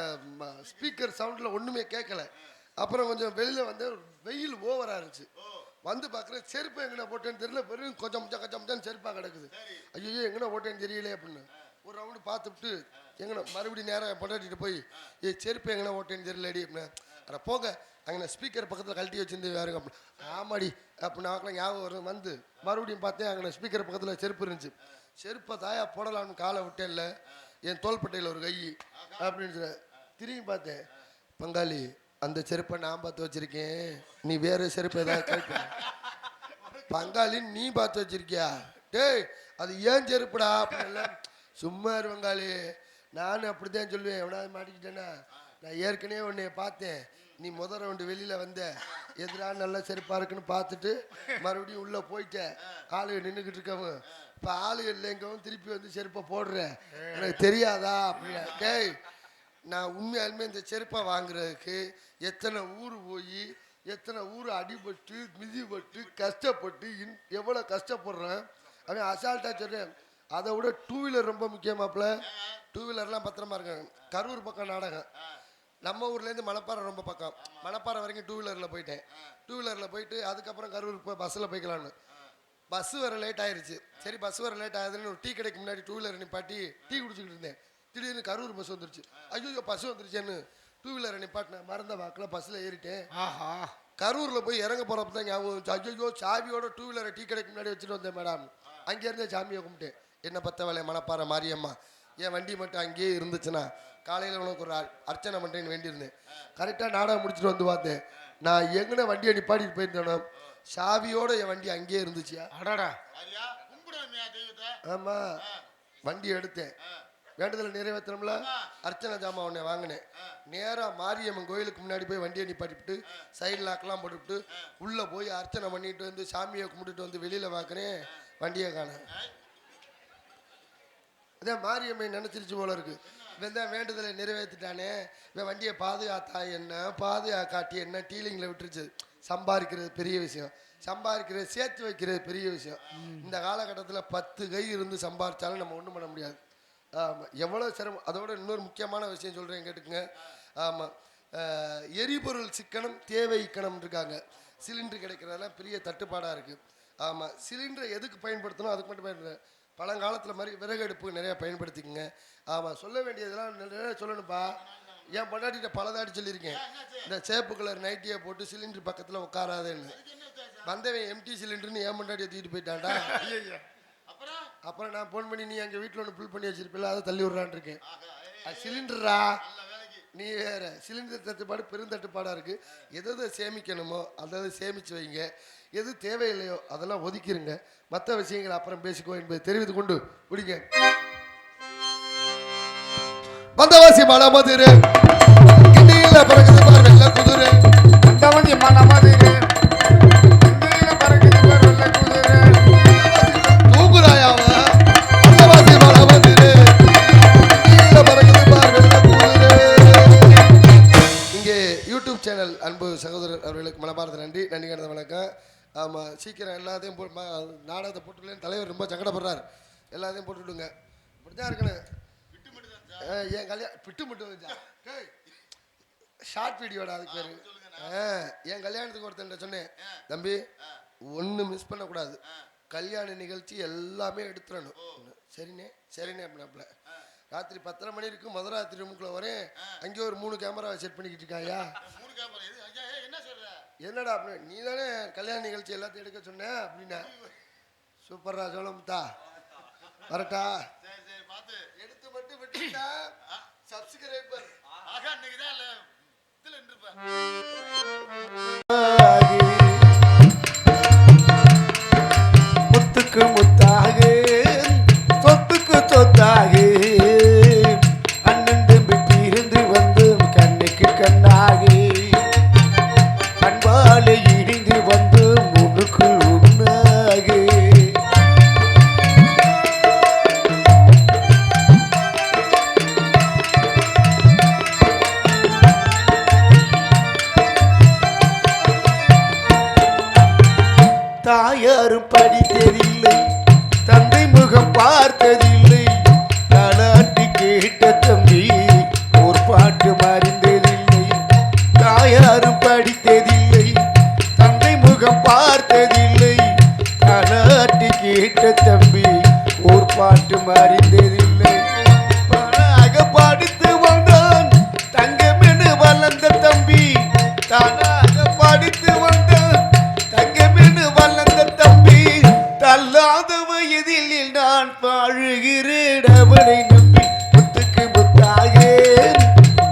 ஸ்பீக்கர் சவுண்டில் ஒன்றுமே கேட்கல. அப்புறம் கொஞ்சம் வெளியில் வந்து வெயில் ஓவராக இருந்துச்சு. வந்து பார்க்குறேன், செருப்பு எங்கே போட்டேன்னு தெரியல, வெறும் கொஞ்சம் கொஞ்சம் செருப்பாக கிடக்குது. ஐயோ எங்கே போட்டேன்னு தெரியலையே அப்படின்னு ஒரு ரவுண்டு பார்த்துட்டு எங்கே மறுபடியும் நேரம் பொண்டாட்டிட்டு போய் செருப்பு எங்கே ஓட்டேன்னு தெரியலடி அப்படின்னு. அட போங்க, அங்கே ஸ்பீக்கர் பக்கத்தில் கழட்டி வச்சிருந்து வேறுங்க அப்படின்னு. ஆமாடி அப்படின்னு ஞாபகம் வரும். வந்து மறுபடியும் பார்த்தேன், அங்கே ஸ்பீக்கர் பக்கத்தில் செருப்பு இருந்துச்சு. செருப்பை தாயா போடலான்னு காலை விட்டேன்ல, என் தோள்பட்டையில் ஒரு கை அப்படின்னு சொல்ல திரும்பி பார்த்தேன். பங்காளி, அந்த செருப்பை நான் பார்த்து வச்சிருக்கேன், நீ வேற செருப்பை ஏதாவது கேட்க. பங்காளி நீ பார்த்து வச்சிருக்கியா? டேய் அது ஏன் செருப்புடா அப்படின்னு. சும்மா இரு பங்காளி, நான் அப்படித்தான் சொல்லுவேன். எவனாவது மாட்டிக்கிட்டேன்னா, நான் ஏற்கனவே உன்னைய பார்த்தேன், நீ முதல் ரவுண்டு வெளியில் வந்த, எதிராக நல்ல செருப்பாக இருக்குன்னு பார்த்துட்டு மறுபடியும் உள்ளே போயிட்டேன். ஆளுக நின்றுக்கிட்டு இருக்கவும், இப்போ ஆளுக இல்லைங்கவும் திருப்பி வந்து செருப்பை போடுறேன், எனக்கு தெரியாதா அப்படின்னா. டேய் நான் உண்மையாலுமே இந்த செருப்பை வாங்குறதுக்கு எத்தனை ஊர் போய் எத்தனை ஊர் அடிபட்டு மிதிப்பட்டு கஷ்டப்பட்டு எவ்வளோ கஷ்டப்படுறேன் அவன் அசால்ட்டாக சொல்கிறேன். அதை விட டூ வீலர் ரொம்ப முக்கியமாப்பில். டூ வீலர்லாம் பத்திரமா இருக்காங்க. கரூர் பக்கம் நாடகம், நம்ம ஊர்லேருந்து மணப்பாறை ரொம்ப பக்கம். மணப்பாறை வரைக்கும் டூ வீலரில் போயிட்டேன். டூ வீலரில் போயிட்டு அதுக்கப்புறம் கரூர் போய் பஸ்ஸில் போய்க்கலான்னு. பஸ்ஸு வர லேட் ஆயிடுச்சு. சரி பஸ் வர லேட் ஆகுதுன்னு ஒரு டீ கடைக்கு முன்னாடி டூ வீலர் நிப்பாட்டி டீ குடிச்சிக்கிட்டு இருந்தேன். திடீர்னு கரூர் பஸ் வந்துருச்சு. ஐயோ பஸ் வந்துருச்சேன்னு டூ வீலரை நிப்பாட்டினேன். மறந்த வாக்கில் பஸ்ஸில் ஏறிட்டேன். கரூரில் போய் இறங்க போகிறப்ப தான் ஞாபகம், ஐயோ சாவியோட டூ வீலரை டீ கடைக்கு முன்னாடி வச்சுட்டு வந்தேன் மேடம். அங்கேருந்தே சாமியை கும்பிட்டேன். என்ன பத்த வேலையை மணப்பாறை மாரியம்மா, என் வண்டி மட்டும் அங்கேயே இருந்துச்சுன்னா காலையில் உனக்கு ஒரு அர்ச்சனை பண்ணுறேன்னு வேண்டியிருந்தேன். கரெக்டாக நாடகம் முடிச்சுட்டு வந்து பார்த்தேன். நான் எங்கன வண்டியை நிப்பாட்டிட்டு போயிருந்தேனோ சாவியோட என் வண்டி அங்கேயே இருந்துச்சியா. அடாடா. ஆமாம், வண்டி எடுத்தேன், வேண்டுதலை நிறைவேற்றணும்ல, அர்ச்சனை ஜாமான் உடனே வாங்கினேன். நேராக மாரியம்மன் கோயிலுக்கு முன்னாடி போய் வண்டியை நிப்பாட்டிவிட்டு சைடு லாக்கெலாம் போட்டுவிட்டு உள்ளே போய் அர்ச்சனை பண்ணிட்டு வந்து சாமியை கும்பிட்டுட்டு வந்து வெளியில் பார்க்குறேன், வண்டியை காணேன். அதே மாரியம்மை நினச்சிருச்சு போல இருக்கு. இவன் தான் வேண்டுதலை நிறைவேற்றிட்டானே, இவன் வண்டியை பாதுகாத்தா என்ன பாதுகாக்காட்டி என்ன, டீலிங்கில் விட்டுருச்சு. சம்பாதிக்கிறது பெரிய விஷயம், சம்பாதிக்கிறது சேர்த்து வைக்கிறது பெரிய விஷயம். இந்த காலகட்டத்தில் 10 கை இருந்து சம்பாதிச்சாலும் நம்ம ஒன்றும் பண்ண முடியாது. ஆமாம், எவ்வளோ சிரமம். அதோட இன்னொரு முக்கியமான விஷயம் சொல்கிறேன் கேட்டுக்குங்க. ஆமாம், எரிபொருள் சிக்கனம் தேவை இக்கணம் இருக்காங்க. சிலிண்டர் கிடைக்கிறதெல்லாம் பெரிய தட்டுப்பாடாக இருக்குது. ஆமாம், சிலிண்டரை எதுக்கு பயன்படுத்தணும் அதுக்கு மட்டும் பயன்படுத்த. பழங்காலத்தில் மாதிரி விறகு அடுப்பு நிறையா பயன்படுத்திக்கங்க. ஆமாம், சொல்ல வேண்டியதெல்லாம் நிறைய சொல்லணும்ப்பா. என் பொண்டாட்டிகிட்ட பலதாடி சொல்லியிருக்கேன், இந்த சேப்பு கலர் நைட்டியை போட்டு சிலிண்டர் பக்கத்தில் உட்காராதேன்னு. வந்தவன் எம்டி சிலிண்டர்னு என் பொண்டாட்டியை தூக்கிட்டு போயிட்டான்டா. அப்புறம் நான் ஃபோன் பண்ணி, நீ எங்கள் வீட்டில் ஒன்று ஃபில் பண்ணி வச்சிருப்பில்ல, அதை தள்ளி விட்றான் இருக்கேன். அது சிலிண்டரா, நீ வேறு. சிலிண்டர் தட்டுப்பாடு பெருந்தட்டுப்பாடாக இருக்குது. எதை சேமிக்கணுமோ அதை சேமித்து வைங்க, எது தேவையில்லையோ அதெல்லாம் ஒதுக்கிடுங்க. மற்ற விஷயங்களை அப்புறம் பேசிக்கோ என்பதை தெரிவித்து கொண்டு முடிங்க. வந்தவாசி மனமதுரு கிண்டியில பிறகுது பார் வெள்ள குதிரை. வந்தவாசி மனமதுரு கிண்டியில பிறகுது பார் வெள்ள குதிரை. தூங்குறாயாவ. வந்தவாசி மனமதுரு கிண்டியில பிறகுது பார் வெள்ள குதிரை. இங்கே யூடியூப் சேனல் அன்பு சகோதரர் அவர்களுக்கு மனமார்ந்த நன்றி கடந்த வணக்கம். ஆமாம், சீக்கிரம் எல்லாத்தையும் நாடகத்தை போட்டுலேன்னு தலைவர் ரொம்ப சங்கடப்படுறார். எல்லாத்தையும் போட்டுவிடுங்க. இப்படி தான் இருக்கணும். என் கல்யாணம் பிட்டு மட்டும் வச்சா ஷார்ட் வீடியோட அதுக்கு பேர். என் கல்யாணத்துக்கு ஒருத்தன் சொன்னேன், தம்பி ஒன்று மிஸ் பண்ணக்கூடாது, கல்யாண நிகழ்ச்சி எல்லாமே எடுத்துடணும். சரிண்ணே சரிண்ணே அப்படின்னாப்புல. ராத்திரி 10:30 மணி இருக்கும் மதுராத்திரி ரூமுக்குள்ள வரேன். அங்கே ஒரு 3 கேமரா செட் பண்ணிக்கிட்டு இருக்காயா. என்னடா அப்படின்னு நீ தானே கல்யாண நிகழ்ச்சி எல்லாத்தையும் எடுக்க சொன்ன அப்படின்னா சூப்பரா சொல்லமுத்தா வரட்டா எடுத்து மட்டும் விட்டுட்டா சப்ஸ்கிரைபர் முத்துக்கு முத்தாக சொத்துக்கு சொத்தாக அண்ணன் தம்பி பிரிந்து வந்து கண்ணுக்கு கண்ணாக அன்பாலே இடிந்து வந்து முன்னுக்குள் உண்ணாக தாயாரும் படித்ததில்லை தந்தை முகம் பார்த்ததில்லை தாலாட்டி கேட்ட தம்பி ஒரு பாட்டு மறிந்ததில்லை தாயாரும் படித்ததில்லை தந்தை முகம் பார்த்ததில்லை தாலாட்டி கேட்ட தம்பி ஒரு பாட்டு மறிந்ததில்லை தானாக படித்து வந்தான் தங்கமென வளர்ந்த தம்பி தானாக படித்து வந்தான் தங்கமென வளர்ந்த தம்பி தள்ளாத வயதில் நான் வாழுகிறேன் அவனை நம்பி முத்துக்கு முத்தாக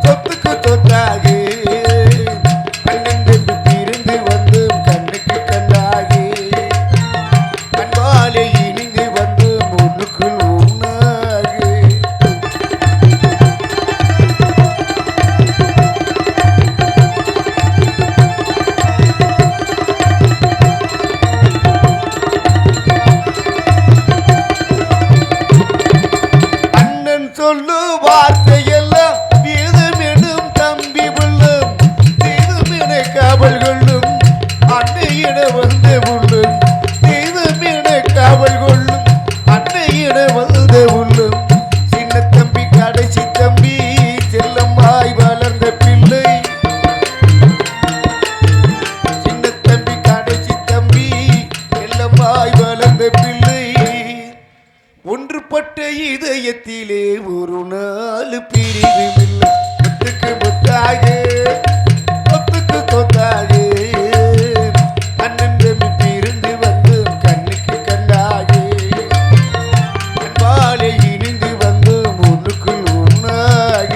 சொத்துக்கு சொத்தாக அண்ணன் தம்பி பிரிந்து வந்து கண்ணுக்கு கண்ணாக அன்பாலே இனிந்து வந்து முன்னுக்குள் உண்ணாக அண்ணன் சொல்லு வார்த்தையெல்லாம் வேதமெனும் தம்பி உள்ளம் வேதமென காவல் கொள்ளும் அன்னையிட வந்த உள்ளம் வேதமென காவல் கொள்ளும் அன்னையிட வந்த உள்ளம் சின்ன தம்பி கடைசி தம்பி செல்லம்மாய் வளர்ந்த பிள்ளை சின்ன தம்பி கடைசி தம்பி செல்லம்மாய் வளர்ந்த பிள்ளை ஒன்றுபட்ட இதயத்திலே ஒரு நாள் பிரிவுமில்லை முத்துக்கு முத்தாக சொத்துக்கு சொத்தாக அண்ணன் தம்பி பிரிந்து வந்து கண்ணுக்கு கண்ணாக அன்பாலே இணைந்து வந்து முன்னுக்குள் உண்ணாக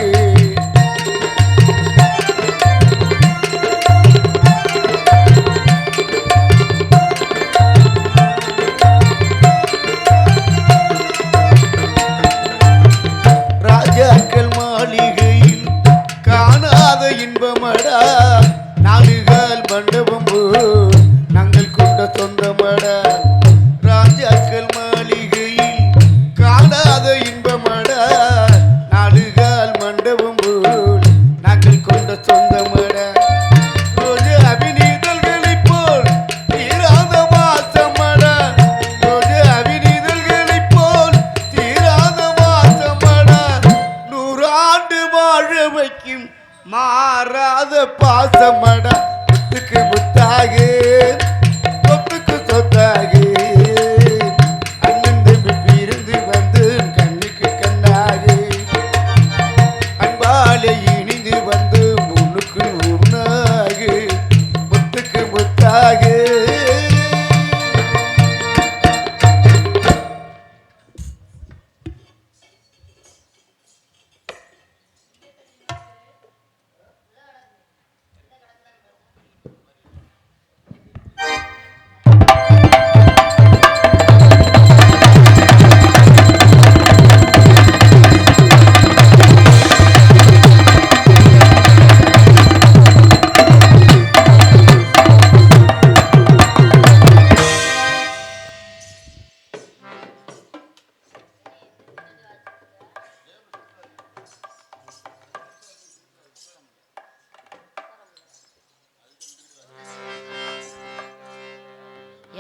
ராஜாக்கள் மாளிகையில் காணாத இன்பமடா நாடுகால் மண்டபம் போல் நாங்கள் கொண்ட சொந்தமடா ராஜாக்கள் மாளிகையில் காணாத இன்பமடா நாடுகால் மண்டபம் போல் நாங்கள் கொண்ட சொந்தமடா ரோஜா அபிநீதல்களைப் போல் தீராத வாசமடா ரோஜா அபிநீதல்களைப் போல் தீராத வாசமடா 100 ஆண்டு வாழ வைக்கும் மாறாத பாசமடா முத்துக்கு முத்தாக சொத்துக்கு சொத்தாக அண்ணன் தம்பி பிரிந்து வந்து கண்ணுக்கு கண்ணாக அன்பாலே இணைந்து வந்து முன்னுக்குள் உண்ணாக முத்துக்கு முத்தாக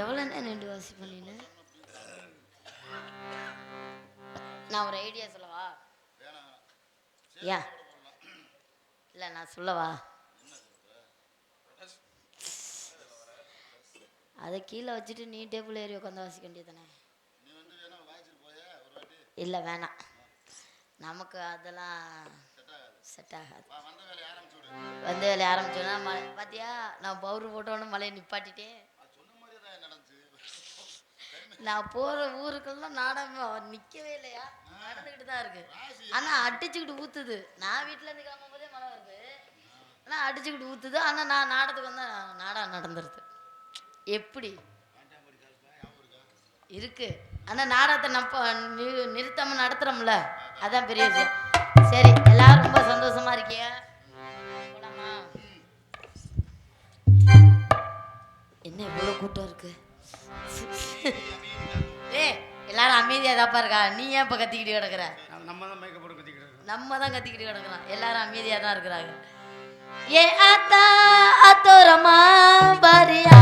எவ்வளோ நேரம் நின்று வாசிப்பேன் நீ? நான் ஒரு ஐடியா சொல்லவா? ஏன் இல்லை நான் சொல்லவா? அதை கீழே வச்சுட்டு நீ டேபிள் ஏறி உட்காந்து வாசிக்க வேண்டியதானே? இல்லை வேணாம், நமக்கு அதெல்லாம் செட் ஆகாது. வந்த வேலையை ஆரம்பிச்சோன்னா பார்த்தியா, நான் பவுடர் போட்டோன்னு மலையை நிப்பாட்டிட்டேன். நான் போகிற ஊருக்கெல்லாம் நாடகம் நிற்கவே இல்லையா, நடந்துக்கிட்டு தான் இருக்கு. ஆனால் அடிச்சுக்கிட்டு ஊற்றுது. நான் வீட்டிலேருந்து கிளம்பும் போதே மழை வருது, ஆனால் அடிச்சுக்கிட்டு ஊற்றுது. ஆனால் நான் நாடகத்துக்கு வந்தால் நாடகம் நடந்துருது. எப்படி இருக்கு? ஆனால் நாடகத்தை நிறுத்தாமல் நடத்துகிறோம்ல, அதான் பெரிய விஷயம். சரி, எல்லாரும் ரொம்ப சந்தோஷமா இருக்கீங்க. போலாமா? என்ன இவ்வளோ கூட்டம் இருக்கு? எல்லாரும் அமைதியாக தாப்பா இருக்கா? நீ ஏன் இப்போ கத்திக்கிட்டு கிடக்குற? நம்ம தான் மேக்கப் போட்டு கத்திக்கிட்டு இருக்கோம். நம்ம தான் கத்திக்கிட்டு கிடக்குறோம். எல்லாரும் அமைதியாக தான் இருக்கிறாங்க. ஏ ஆத்தா அத்தோரமா பாரியா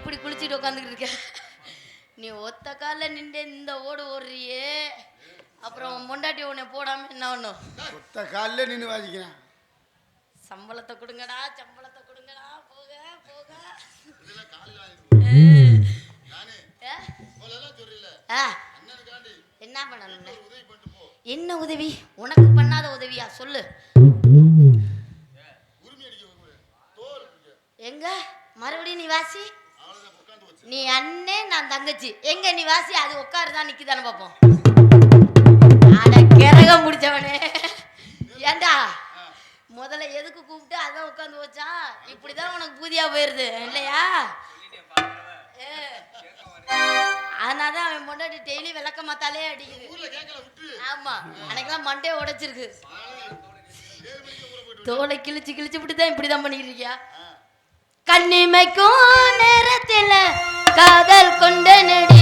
இப்படி குளிச்சுட்டு உட்காந்துக்கிட்டு இருக்க. நீ ஒத்த காலில் நின்று இந்த ஓடுறியே, அப்புறம் மொண்டாட்டி உன்னை போடாம என்ன ஒண்ணும். ஒத்த காலில் நின்று வாசிக்கிறேன். சம்பளத்தை கொடுங்கடா, சம்பளத்தை கொடுங்கடா, போக போக. என்ன பண்ணணும்? என்ன உதவி? உனக்கு பண்ணாத உதவியா சொல்லு. எங்க மறுபடியும் நீ வாசி. நீ அண்ணே, நான் தங்கச்சி. எங்க நீ வாசி. அது உட்காருதான் நிக்குதானே பார்ப்போம். அட கிரகம் முடிச்சவனே, ஏண்டா முதல்ல எதுக்கு கூப்பிட்டு அதான் உட்காந்து வச்சான். இப்படிதான் உனக்கு பூதியா போயிருது இல்லையா? அதனாலதான் அவன் பொண்டாட்டி டெய்லி விளக்க மாத்தாலே அடிக்குது. ஆமா, அன்னைக்கெல்லாம் மண்டையை உடைச்சிருக்கு. தோலை கிழிச்சு கிழிச்சு இப்படிதான் பண்ணிக்கிட்டு இருக்கியா? கண்ணிமைக்கும் நேரத்தில் காதல் கொண்ட நடி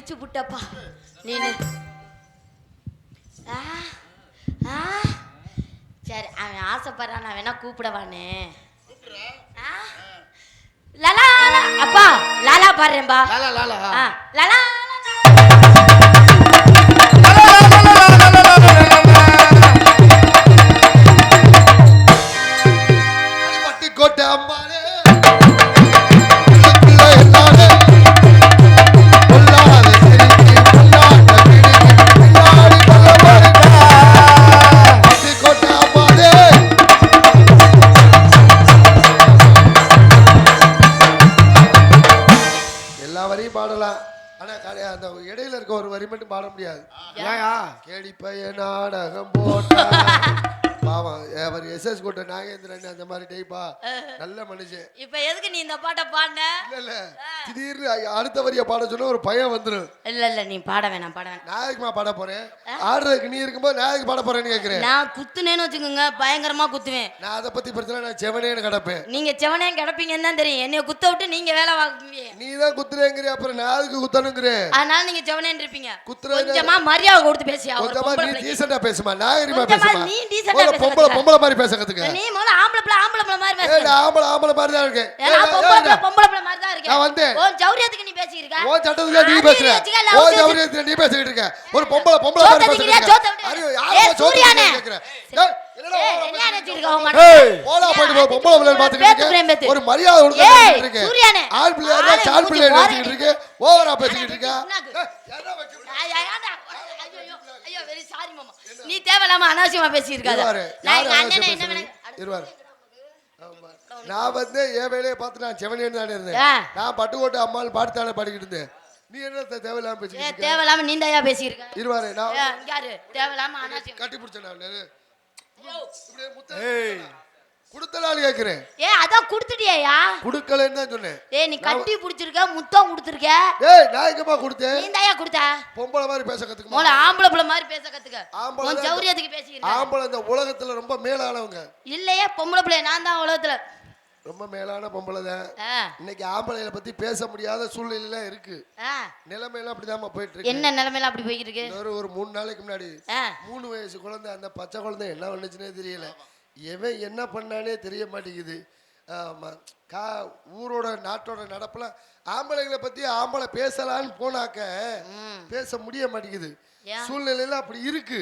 இடிச்சு புட்டப்பா நீனு. ஆ ஆ சரி அவன் ஆசைப்படுறான், நான் வேணா கூப்பிடவானே. லலா அப்பா லாலா பாடுறேன்பா. லாலா லாலா லலா பட்டி கோட்டை அம்மானே பாடலாம். ஆனா அந்த இடையில இருக்க ஒரு வரி மட்டும் பாட முடியாது. கேடி பைய நாடகம் போட்டா பாவம் அவர் எஸ்எஸ் கோட்டை நாகேந்திரன் அந்த மாதிரி டைப்பா நல்ல மனுஷன். இப்ப எதுக்கு நீ இந்த பாட்டை பாடுன? இல்ல திடீர்னு அடுத்த வரிய பாட சொன்னா ஒரு பையன் வந்துடும். இல்ல நீ பாட வேணாம் பாட வேணாம். நாயக்குமா பாட போறேன். ஆடுறதுக்கு நீ இருக்கும்போது நாயக்கு பாட போறேன்னு கேக்குறேன். நான் குத்துனேன்னு வச்சுக்கோங்க பயங்கரமா குத்துவேன். நான் அதை பத்தி பிரச்சனை, நான் செவனேன்னு கிடப்பேன். நீங்க செவனேன்னு கிடப்பீங்கன்னு தான் தெரியும். என்னைய குத்த விட்டு நீங்க வேலை வாங்குவீங்க. நீ தான் குத்துறேங்கிற, அப்புறம் நான் அதுக்கு குத்தணுங்கிறேன். அதனால நீங்க செவனேன்னு இருப்பீங்க. குத்துறது கொஞ்சமா மரியாதை கொடுத்து பேசியா. கொஞ்சமா நீ டீசென்ட்டா பேசுமா, நாகரிகமா பேசுமா. நீ டீசென்ட்டா பொம்பளை மாதிரி பேச கத்துக்க. நீ முதல்ல ஆம்பளை பிள்ளை மாதிரி பேசு. ஏய் ஆம்பளை மாதிரி தான் இருக்கேன். நான் பொம்பளை பிள்ளை மாதிரி தான் இருக்கேன். நான் வந்து ஓ ஜௌரியத்துக்கு நீ பேசிட்டு இருக்க. ஓ சட்டத்துக்கு நீ பேசுற. ஓ ஜௌரியத்துக்கு நீ பேசிட்டு இருக்க. ஒரு பொம்பளை மாதிரி பேசுற. ஐயோ யாரோ சூரியானே கேக்குற. ஏய் என்ன நினைச்சிருக்க உங்க போடா போய் பொம்பளை பிள்ளை பாத்துக்கிட்டு இருக்க. ஒரு மரியாதை கொடுத்து பேசிட்டு இருக்க. சூரியானே ஆள் பிள்ளையா சால் பிள்ளை நினைச்சிட்டு இருக்க. ஓவரா பேசிட்டு இருக்க. ஐயோ வெரி சாரி மாமா. நீ தேவலாம அனாவசியமா பேசி இருக்காத. நான் எங்க அண்ணனை என்ன வேணா இருவாரு. நான் வந்து என் வேலையை பார்த்து நான் செவனேன்னு தானே இருந்தேன். நான் பட்டுக்கோட்டை அம்மாள் பாட்டு தானே பாடிக்கிட்டு இருந்தேன். நீ என்ன தேவையில்லாம பேசிட்டு இருக்க? தேவலாம நீ தாயா பேசி இருக்க. இருவாரு. நான் யாரு தேவலாம அனாவசியம் கட்டி பிடிச்சேன் நான். இப்படியே முத்த குடுத்தலான்னு கேக்குறேன். அதான் குடுத்துட்டியா? குடுக்கலன்னு தான் சொன்னேன். நீ கட்டி பிடிச்சிருக்க, முத்தம் கொடுத்துருக்க. நான் எங்கம்மா கொடுத்தேன்? நீ தாயா கொடுத்த? பொம்பளை மாதிரி பேச கத்துக்க. மோள ஆம்பளை பிள்ளை மாதிரி பேச கத்துக்க. ஆம்பளை ஜௌரியத்துக்கு பேசிருக்க. ஆம்பளை இந்த உலகத்துல ரொம்ப மேலானவங்க. இல்லையே பொம்பளை பிள்ளை நான் தான் உலகத்துல ரொம்ப மேலான பொம்பளை தான். இன்னைக்கு ஆம்பளைகளை பத்தி பேச முடியாத சூழ்நிலை இருக்கு. நிலைமையெல்லாம் அப்படிதாம்மா போயிட்டு இருக்கு. என்ன நிலைமையில அப்படி போயிட்டு இருக்கு? ஒரு 3 நாளைக்கு முன்னாடி 3 வயசு குழந்தை, அந்த பச்சை குழந்தை என்ன பண்ணுச்சுன்னே தெரியல. எவன் என்ன பண்ணானே தெரிய மாட்டேங்குது. ஊரோட நாட்டோட நடப்புல ஆம்பளைங்களை பத்தி ஆம்பளை பேசலான்னு போனாக்க பேச முடிய மாட்டேங்குது. சூழ்நிலையில அப்படி இருக்கு.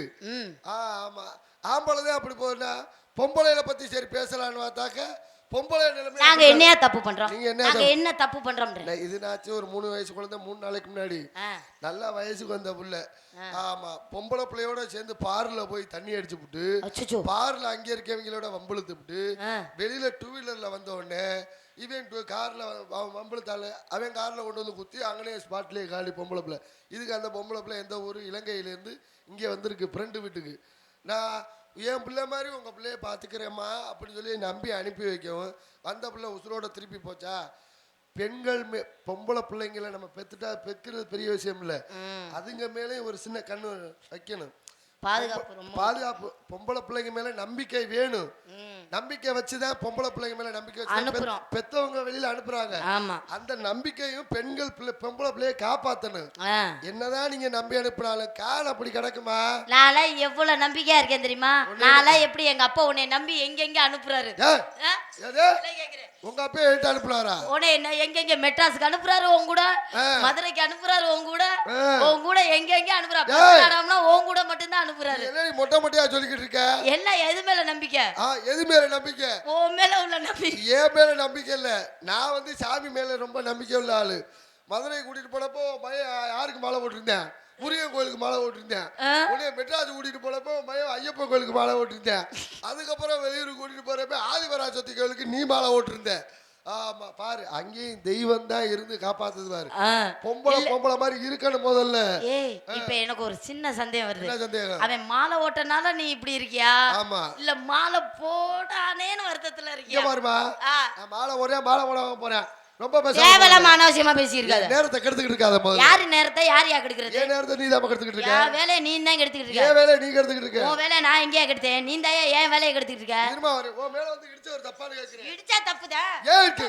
ஆமா ஆம்பளை தான் அப்படி போனா பொம்பளைகளை பத்தி சரி பேசலான்னு பார்த்தாக்க பொம்பளை நிலைமை. நாங்க என்னையா தப்பு பண்றோம்? நீங்க என்ன தப்பு பண்றோம்? இது நாச்சு ஒரு 3 வயசு குழந்தை 3 நாளைக்கு முன்னாடி நல்லா வயசுக்கு வந்த புள்ள. ஆமா பொம்பளை பிள்ளையோட சேர்ந்து பார்ல போய் தண்ணி அடிச்சு விட்டு பார்ல அங்க இருக்கவங்களோட வம்புழுத்து விட்டு வெளியில 2 வீலர்ல வந்த உடனே இவன் கார்ல வம்புழுத்தால அவன் கார்ல கொண்டு வந்து குத்தி அங்கனே ஸ்பாட்லயே காலி பொம்பளை பிள்ளை. இதுக்கு அந்த பொம்பளை பிள்ளை எந்த ஊரு, இலங்கையில இருந்து இங்க வந்திருக்கு ஃப்ரெண்டு வீட்டுக்கு. நான் என் பிள்ளை மாதிரி உங்க பிள்ளைய பாத்துக்கிறேம்மா அப்படின்னு சொல்லி நம்பி அனுப்பி வைக்கவும் வந்த பிள்ளை உசுரோட திருப்பி போச்சா. பெண்கள் பொம்பளை பிள்ளைங்களை நம்ம பெக்கிறது பெரிய விஷயம் இல்லை. அதுங்க மேலே ஒரு சின்ன கண்ணு வைக்கணும். பாதுகாப்பு பொம்பளை பிள்ளைங்க மேல நம்பிக்கை வேணும். நம்பிக்கை வச்சுதான் பொம்பளை பிள்ளைங்க மேல நம்பிக்கை வச்சு பெத்தவங்க வெளியில அனுப்புறாங்க. அந்த நம்பிக்கையும் பெண்கள் பொம்பளை பிள்ளைய காப்பாத்தணும். என்னதான் நீங்க நம்பி அனுப்புனாலும் கால் அப்படி கிடக்குமா. நாளை எவ்வளவு நம்பிக்கையா இருக்கேன் தெரியுமா? நாளை எப்படி எங்க அப்பா உன்னை நம்பி எங்க அனுப்புறாரு. உங்க அப்பா எழுத்து அனுப்புறாரா? உடனே என்ன எங்க மெட்ராஸுக்கு அனுப்புறாரு, உன் கூட மதுரைக்கு அனுப்புறாரு, உன் கூட எங்க அனுப்புறாரு. உன் கூட மட்டும்தான் அனுப்புறாரு. என்ன நீ மொட்டை மொட்டையா சொல்லிக்கிட்டு இருக்க? என்ன எது மேல நம்பிக்கை? எது மேல நம்பிக்கை? உன் மேல உள்ள நம்பிக்கை. ஏன் மேல நம்பிக்கை இல்ல. நான் வந்து சாமி மேல ரொம்ப நம்பிக்கை உள்ள ஆளு. மதுரை கூட்டிட்டு போனப்போ யாருக்கு மாலை போட்டிருந்தேன்? முருகன் கோயிலுக்கு மாலை ஓட்டிருந்தேன். உடனே மெட்ராஸ் கூட்டிட்டு போனப்போ ஐயப்பன் கோயிலுக்கு மாலை ஓட்டிருந்தேன். அதுக்கப்புறம் வெளியூர் கூட்டிட்டு போறப்ப ஆதிபராசக்தி கோயிலுக்கு நீ மாலை ஓட்டிருந்தேன். ஆமா பாரு, அங்கேயும் தெய்வம் தான் இருந்து காப்பாத்துது பாரு. பொம்பளை மாதிரி இருக்கணும் முதல்ல. இப்ப எனக்கு ஒரு சின்ன சந்தேகம் வருது. என்ன சந்தேகம்? அவன் மாலை ஓட்டனால நீ இப்படி இருக்கியா? ஆமா இல்ல மாலை போடானேன்னு வருத்தத்துல இருக்கியா? பாருமா, மாலை போடாம போறேன். ரொம்ப தேவலாம அனாவசியமா பேசியிருக்காத. நேரத்தை கெடுத்துக்கிட்டு இருக்காத. முதல்ல யாரு நேரத்தை யாரையா கெடுக்கிறது? ஏன் நேரத்தை நீ தான் கெடுத்துக்கிட்டு இருக்க. என் வேலையை நீ தான் கெடுத்துக்கிட்டு இருக்க. ஏன் வேலையை நீ கெடுத்துக்கிட்டு இருக்க? உன் வேலையை நான் எங்கேயா கெடுத்தேன்? நீ தான் ஏன் வேலையை கெடுத்துக்கிட்டு இருக்க? இருமா வர உன் மேல வந்து இடிச்ச ஒரு தப்பான்னு கேக்குறேன். இடிச்சா தப்புதான். ஏன் இருக்கு?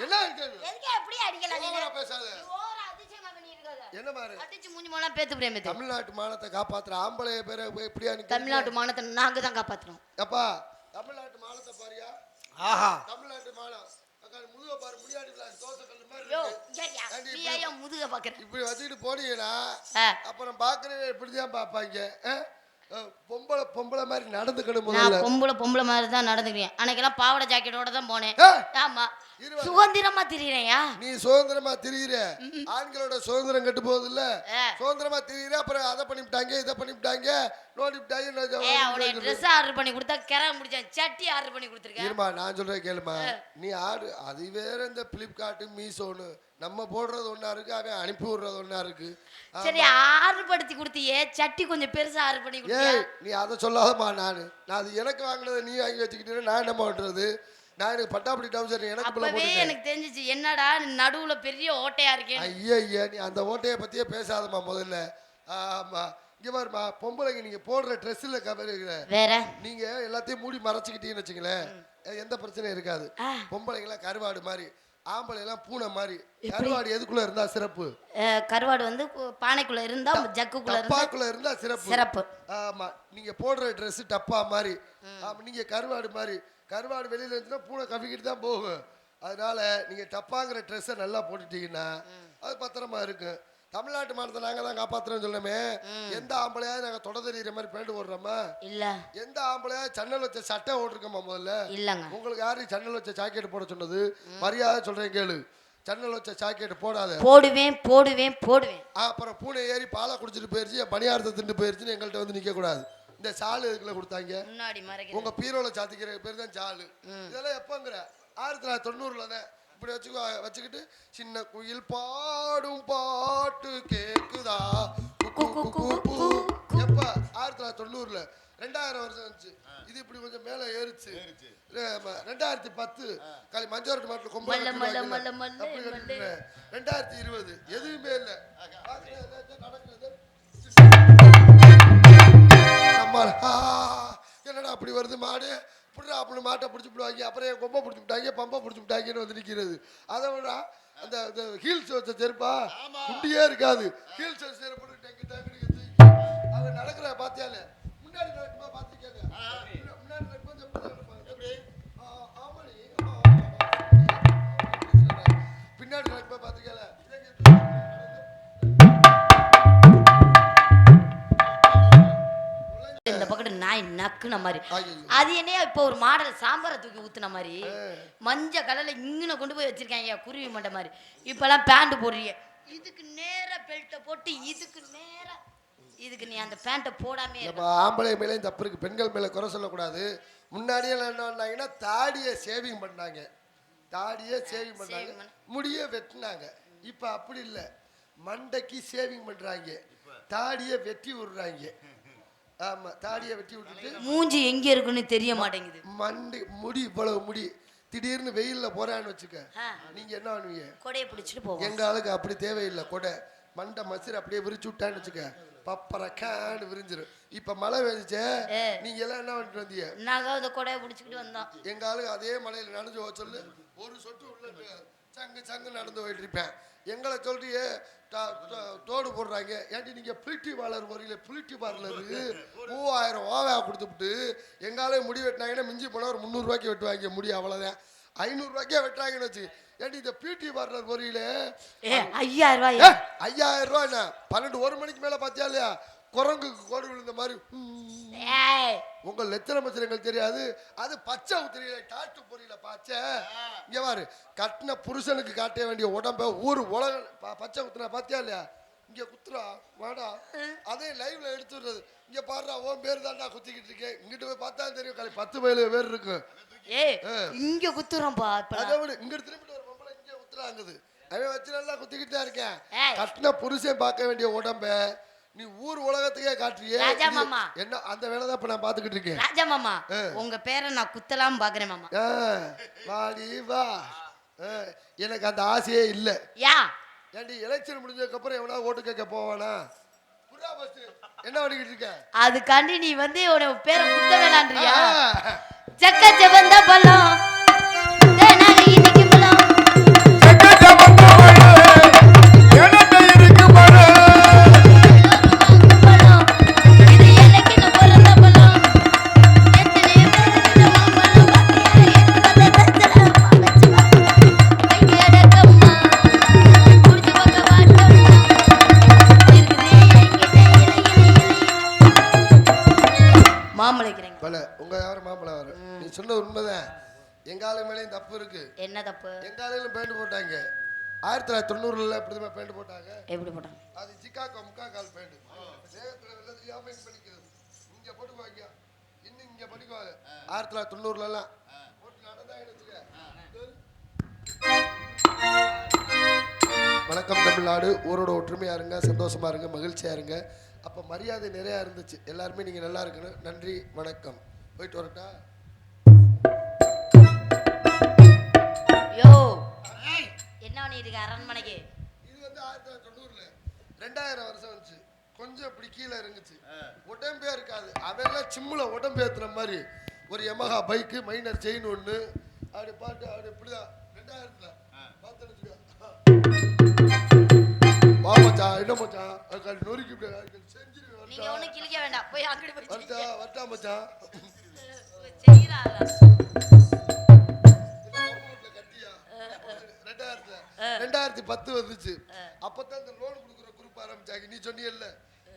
என்ன இருக்கு? எதுக்கு அப்படியே அடிக்கலாம்? நீ ஓவரா பேசாத. ஓவரா அதிசயமா பண்ணிட்டு இருக்காத. என்ன மாறு அடிச்சு மூஞ்சி மூலம் பேத்து பிரேமே தமிழ்நாட்டு மானத்தை காப்பாத்துற ஆம்பளை பேரை எப்படியா நீ தமிழ்நாட்டு மானத்தை நாங்க தான் காப்பாத்துறோம். அப்பா தமிழ்நாட்டு மானத்தை பாரியா. ஆஹா தமிழ்நாட்டு மானம் முதுக பாரு முடியாடி தோசை கல்லு மாதிரி யோ இருக்கு. நீ ஏன் முதுக பாக்குற? இப்படி வச்சுக்கிட்டு போனீங்கன்னா அப்புறம் பாக்குறவங்க இப்படிதான் பாப்பாங்க. பொம்பளை பொம்பளை மாதிரி நடந்துக்கணும். நான் பொம்பளை மாதிரி தான் நடந்துக்கிறேன். அன்னைக்கெல்லாம் பாவாடை ஜாக்கெட்டோட தான் போனேன். ஆமா சுதந்திரமா திரியறையா? நீ சுதந்திரமா திரியிற. ஆண்களோட சுதந்திரம் கெட்டு போகுது இல்ல. சுதந்திரமா திரியிற. அப்புறம் அதை பண்ணிவிட்டாங்க இதை பண்ணிவிட்டாங்க நோண்டிவிட்டாங்க. ட்ரெஸ் ஆர்டர் பண்ணி கொடுத்தா கிரக முடிச்சேன். சட்டி ஆர்டர் பண்ணி கொடுத்துருக்கேன். இருமா நான் சொல்றேன் கேளுமா. நீ ஆர்டர் அது வேற. இந்த பிளிப்கார்ட் மீஷோன்னு நம்ம போடுறது ஒண்ணா இருக்கு, அவன் அனுப்பி விடுறது ஒண்ணா இருக்கு. சரி ஆர்டர் படுத்தி கொடுத்தியே சட்டி கொஞ்சம் பெருசா ஆர்டர் பண்ணி கொடுத்தியா? நீ அதை சொல்லாதமா. நான் அது எனக்கு வாங்கினதை நீ வாங்கி வச்சுக்கிட்டே நான் என்ன பண்றது? நான் எனக்கு பட்டாப்படி டவுசர் எனக்கு அப்பவே எனக்கு தெரிஞ்சிச்சு. என்னடா நடுவுல பெரிய ஓட்டையா இருக்கேன். ஐயா நீ அந்த ஓட்டையை பத்தியே பேசாதம்மா முதல்ல. ஆமா இங்க பாருமா, பொம்பளைங்க நீங்க போடுற ட்ரெஸ்ல வேற நீங்க எல்லாத்தையும் மூடி மறைச்சுக்கிட்டீங்கன்னு வச்சுங்களேன், எந்த பிரச்சனையும் இருக்காது. பொம்பளைங்களாம் கருவாடு மாதிரி, ஆம்பளை எல்லாம் பூனை மாதிரி. கருவாடு எதுக்குள்ள இருந்தா சிறப்பு? கருவாடு வந்து பானைக்குள்ள இருந்தா ஜக்குக்குள்ள டப்பாக்குள்ள இருந்தா சிறப்பு. சிறப்பு. ஆமா நீங்க போடுற ட்ரெஸ் டப்பா மாதிரி. நீங்க கருவாடு மாதிரி. கருவாடு வெளியில இருந்துச்சுன்னா பூனை கவிக்கிட்டு தான் போகும். அதனால நீங்க டப்பாங்கிற ட்ரெஸ்ஸை நல்லா போட்டுட்டீங்கன்னா அது பத்திரமா இருக்கு. தமிழ்நாட்டு மானத்தை நாங்க தான் காப்பாத்துறோம் சொல்லணுமே. எந்த ஆம்பளையாவது நாங்க தொட தெரியுற மாதிரி பேண்ட் ஓடுறோமா? இல்ல. எந்த ஆம்பளையாவது சன்னல் வச்ச சட்டை ஓட்டிருக்கோமா முதல்ல? இல்லங்க. உங்களுக்கு யாரு சன்னல் வச்ச ஜாக்கெட் போட சொன்னது? மரியாதை சொல்றேன் கேளு. சன்னல் வச்ச ஜாக்கெட் போடாத. போடுவேன். அப்புறம் பூனை ஏறி பாலை குடிச்சிட்டு போயிருச்சு, பணியாரத்தை திண்டு போயிருச்சுன்னு எங்கள்கிட்ட வந்து நிக்க கூடாது. இந்த சாலு எதுக்குள்ள கொடுத்தாங்க? உங்க பீரோல சாத்திக்கிற பேர் தான் சாலு. இதெல்லாம் எப்பங்கிற 1990ல தான். இப்படி வச்சுக்கிட்டு சின்ன குயில் பாடும் பாட்டு கேக்குதா எப்ப 1990ல 2000 வருஷம் இருந்துச்சு. இது இப்படி கொஞ்சம் மேல ஏறிச்சு. 2010 காலி மஞ்சள் மாட்டில் கொம்பு 2020 எதுவுமே இல்ல. என்னடா அப்படி வருது மாடு இப்படிடா அப்படி மாட்டை பிடிச்சி விடுவாங்க. அப்புறம் என் கொம்பை பிடிச்சி விட்டாங்க பம்பை பிடிச்சி விட்டாங்கன்னு வந்து நிற்கிறது. அதை விட அந்த ஹீல்ஸ் வச்ச செருப்பா குண்டியே இருக்காது. ஹீல்ஸ் வச்ச செருப்பு அவங்க நடக்கிற பார்த்தியால முன்னாடி நடக்குமா பார்த்துக்கேங்க. முன்னாடி நடக்கும்போது பின்னாடி நடக்குமா பார்த்துக்கல. இந்த பக்கத்து நாய் நக்குன மாதிரி. அது என்ன இப்போ ஒரு மாடல் சாம்பாரை தூக்கி ஊத்துன மாதிரி மஞ்ச கலர்ல இங்கன கொண்டு போய் வச்சிருக்காங்க குருவி மண்டை மாதிரி. இப்பெல்லாம் பேண்ட் போடுறீங்க. இதுக்கு நேர பெல்ட்டை போட்டு இதுக்கு நீ அந்த பேண்ட்டை போடாமே. ஆம்பளை மேலே தப்பு இருக்கு, பெண்கள் மேல குறை சொல்லக்கூடாது. முன்னாடியே என்ன பண்ணாங்கன்னா தாடியை சேவிங் பண்ணாங்க. முடிய வெட்டினாங்க. இப்ப அப்படி இல்லை, மண்டைக்கு சேவிங் பண்றாங்க, தாடியை வெட்டி விடுறாங்க. ஆமா தாடியை வெட்டி விட்டுட்டு மூஞ்சி எங்க இருக்குன்னு தெரிய மாட்டேங்குது. முடி இவ்வளவு முடி திடீர்னு வெயில்ல போறான்னு வச்சுக்க, நீங்க என்ன பண்ணுவீங்க? கொடையை பிடிச்சிட்டு போவோம். எங்க ஆளுக்கு அப்படி தேவையில்லை. கொடை மண்டை மசிறு அப்படியே விரிச்சு விட்டான்னு வச்சுக்க, பப்பரக்கான்னு விரிஞ்சிரும். இப்ப மழை பெஞ்சிச்சே, நீங்க எல்லாம் என்ன பண்ணிட்டு வந்தீங்க? நாங்க அந்த கொடையை பிடிச்சிக்கிட்டு வந்தோம். எங்க ஆளுக்கு அதே மழையில நனைஞ்சு சொல்லு, ஒரு சொட்டு உள்ள சங்கு நடந்து போயிட்டு இருப்பேன். எங்களை சொல்றியே தோடு போடுறாங்க. ஏன்டி நீங்க பிளிட்டி பார்லர் முறையில பிளிட்டி பார்லருக்கு 3000 ஓவா கொடுத்துட்டு எங்காலே முடி வெட்டினாங்கன்னா மிஞ்சி போனா ஒரு 300 ரூபாய்க்கு வெட்டுவாங்க முடி. அவ்வளவுதான் 500 ரூபாய்க்கே வெட்டுறாங்கன்னு வச்சு. ஏன்டி இந்த பியூட்டி பார்லர் முறையில 5000 ரூபாய் 5000 ரூபாய் என்ன 1 மணிக்கு மேல பாத்தியா இல்லையா குரங்குக்கு கோடு விழுந்த மாதிரி. உங்க லட்சண மச்சனங்கள் தெரியாது. அது பச்சை ஊத்திரியில டாட்டு பொரியல பாச்ச. இங்க பாரு, கட்டின புருஷனுக்கு காட்ட வேண்டிய உடம்ப ஊரு உலக பச்சை குத்துனா பாத்தியா இல்லையா? இங்க குத்துறா வாடா, அதே லைவ்ல எடுத்துடுறது. இங்க பாடுறா உன் பேர் தான்டா குத்திக்கிட்டு இருக்கேன். இங்கிட்டு போய் பார்த்தா தெரியும், 10 பேர் இருக்கு. இங்க குத்துறோம்பா. அதை விட இங்க திரும்பிட்டு ஒரு பொம்பளை இங்க குத்துறாங்குது. அவன் வச்சு நல்லா குத்திக்கிட்டு தான் இருக்கேன். கட்டின புருஷன் பார்க்க வேண்டிய உடம்ப நீ ஊர் உலகத்துக்கே காட்டுறியே. ராஜா மாமா என்ன அந்த வேலை தான் இப்ப நான் பாத்துக்கிட்டு இருக்கேன். ராஜா மாமா உங்க பேரை நான் குத்தலாம் பாக்குறேன் மாமா. வாடி வா. எனக்கு அந்த ஆசையே இல்ல. ஏன்டி எலெக்ஷன் முடிஞ்சதுக்கு அப்புறம் எவனா ஓட்டு கேட்க போவானா? என்ன பண்ணிக்கிட்டு இருக்க? அதுக்காண்டி நீ வந்து உன பேரை குத்த வேணான்றியா? செக்க செவந்த பழம் இன்னைக்கு பழம் செக்க செவந்த பழம் எனக்கு இருக்கு பழம் சொன்ன உண்மைதான். எங்க ஆளு மேலேயும் தப்பு இருக்கு. என்ன தப்பு? எங்க ஆளுகளும் பேண்ட் போட்டாங்க. 1990ல எப்படிமா பேண்ட் போட்டாங்க? எப்படி போட்டாங்க? அது சிக்காக்கோ முக்கா கால் பேண்ட். தேகத்துல வெள்ளத்திலேயே பெயிண்ட் பண்ணிக்கிறது. இங்க போட்டுக்குவாங்க. இன்னும் இங்க பண்ணிக்குவாங்க. 1990ல எல்லாம் போட்டு நடந்தா எடுத்துக்க. வணக்கம் தமிழ்நாடு. ஊரோட ஒற்றுமையா இருங்க, சந்தோஷமா இருங்க, மகிழ்ச்சியா இருங்க. அப்ப மரியாதை நிறைய இருந்துச்சு. எல்லாருமே நீங்க நல்லா இருக்கணும். நன்றி, வணக்கம். போயிட்டு வரட்டா? யோ என்ன பண்ணிட்டு இருக்க அரண்மனைக்கு? இது வந்து 1990ல 2000 வருஷம் வந்துச்சு. கொஞ்சம் இப்படி கீழே இருந்துச்சு. உடம்பே இருக்காது. அதெல்லாம் சிம்முல உடம்பு ஏத்துற மாதிரி ஒரு யமஹா பைக்கு, மைனர் செயின் ஒண்ணு, அப்படி பாட்டு அப்படி இப்படிதான் 2000ல பார்த்து வா மச்சான். என்ன மச்சான் நொறுக்கி செஞ்சிருவேன். நீங்க ஒண்ணு கிழிக்க வேண்டாம், போய் அங்கிட்டு போய் வரட்டா வரட்டா மச்சான். செய்யறாங்க 2010 வந்துச்சு. அப்பதான் இந்த லோன் கொடுக்குற குரூப் ஆரம்பிச்சாங்க. நீ சொன்னீல்ல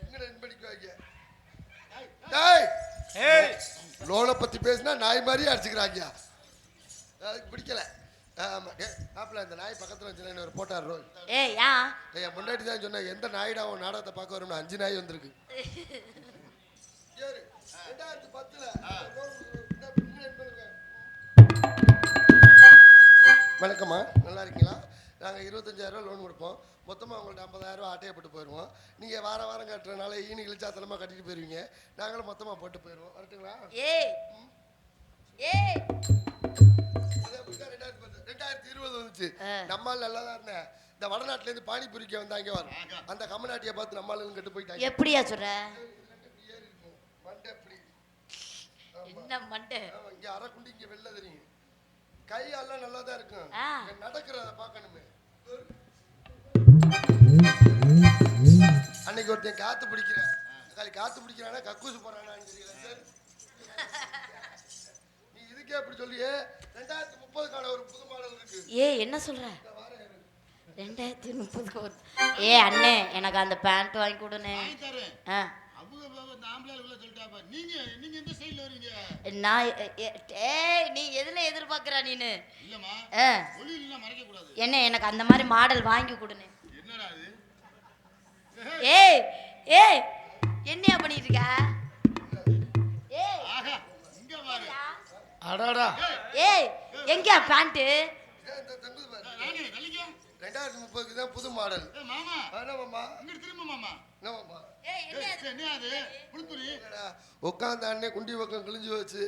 இங்க படிக்குவாங்க. லோனை பத்தி பேசினா நாய் மாதிரி அடிச்சுக்கிறாங்க. அதுக்கு பிடிக்கல. ஆமா ஆப்ல இந்த நாய் பக்கத்துல வச்சு ஒரு போட்டார் ரோல். என் முன்னாடி தான் சொன்னேன், எந்த நாயிடா உன் நாடகத்தை பார்க்க வரும்னு 5 நாய் வந்திருக்கு. 2010ல வணக்கம்மா, நல்லா இருக்கீங்களா? நாங்கள் 25,000 லோன் கொடுப்போம். மொத்தமாக உங்கள்ட்ட 50,000 ஆட்டையப்பட்டு போயிடுவோம். நீங்கள் வாரம் கட்டுறதுனால ஈனி கிழிச்சாத்தனமாக கட்டிட்டு போயிடுவீங்க. நாங்களும் மொத்தமாக போட்டு போயிடுவோம். வரட்டுங்களா? 2020 வந்துச்சு. நம்மால் நல்லா தான் இருந்தேன். இந்த வடநாட்டிலேருந்து பானிபூரிக்க வந்தாங்க வரும். அந்த கமநாட்டியை பார்த்து நம்மளும் கட்டு போயிட்டாங்க. எப்படியா சொல்ற? மண்டை எப்படி என்ன மண்டை? இங்க அரைக்குண்டி, இங்க வெள்ள தெரியும். கையெல்லாம் நல்லா தான் இருக்கும். நடக்கிறத பார்க்கணுமே. அன்னைக்கு ஒருத்தன் காத்து பிடிக்கிறேன். காத்து பிடிக்கிறானா கக்கூசு போறானான்னு தெரியல. நீ இதுக்கே அப்படி சொல்லியே. 2030க்கான ஒரு புது மாடல் இருக்கு. என்ன சொல்ற? 2030 அண்ணே எனக்கு அந்த பேண்ட் வாங்கி கொடுனே. நீ எதுல எதிர்பார்க்கற நீனு? என்ன எனக்கு அந்த மாதிரி மாடல் வாங்கி கொடுனே. என்னையா பண்ணிட்டு இருக்க? எங்க பேண்ட்? 2030க்கு தான் புது மாடல். உட்காந்து அண்ணே குண்டி பக்கம் கிழிஞ்சு வச்சு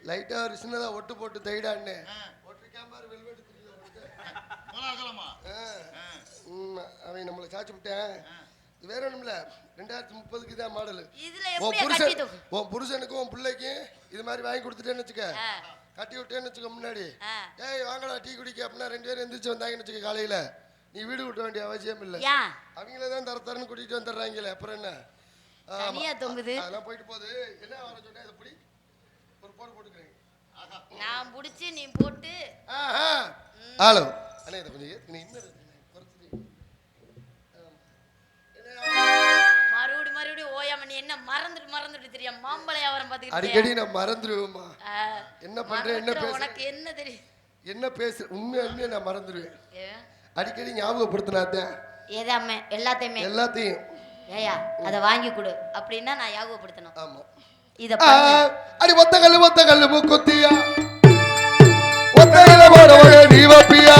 லைட்டா ஒரு சின்னதா ஒட்டு போட்டு தைடா அண்ணே. அவன் நம்மளை சாச்சு விட்டேன். வேற ஒண்ணுமில்ல, 2030க்கு தான் மாடல். உன் புருஷனுக்கும் உன் பிள்ளைக்கும் இது மாதிரி வாங்கி கொடுத்துட்டேன்னு வச்சுக்க, கட்டி விட்டேன்னு வச்சுக்க. முன்னாடி வாங்கடா டீ குடிக்க அப்படின்னா 2 பேரும் எந்திரிச்சு வந்தாங்கன்னு வச்சுக்க. காலையில நீ வீடு விட்ட வேண்டிய அவசியம் இல்லை. அவங்களே தான் தரன்னு கூட்டிட்டு வந்துடுறாங்களே. அப்புறம் என்ன அதெல்லாம் போயிட்டு போகுது. என்ன வர சொன்னேன், அதை பிடி ஒரு போட்டு போட்டுக்கிறேன். நான் புடிச்சு நீ போட்டு. ஹலோ அண்ணே, இதை கொஞ்சம் ஏற்கனவே இன்னும் மறுபடியும் ஓயாம நீ என்ன மறந்துட்டு தெரியும். மாம்பழ வியாபாரம் பாத்துக்கிட்டு அடிக்கடி நான் மறந்துடுவேம்மா. என்ன பண்றேன், என்ன பேச, உனக்கு என்ன தெரியும், என்ன பேச, உண்மையா நான் மறந்துடுவேன். அடிக்கடி ஞாபகப்படுத்தினாத்தான் எல்லாத்தையும். ஏயா அத வாங்கி கொடு அப்படின்னா நான் ஞாபகப்படுத்தணும். ஆமா இத அடி ஒத்த கல்லு மூக்குத்தியா ஒத்தையில போறவங்க நீ வப்பியா.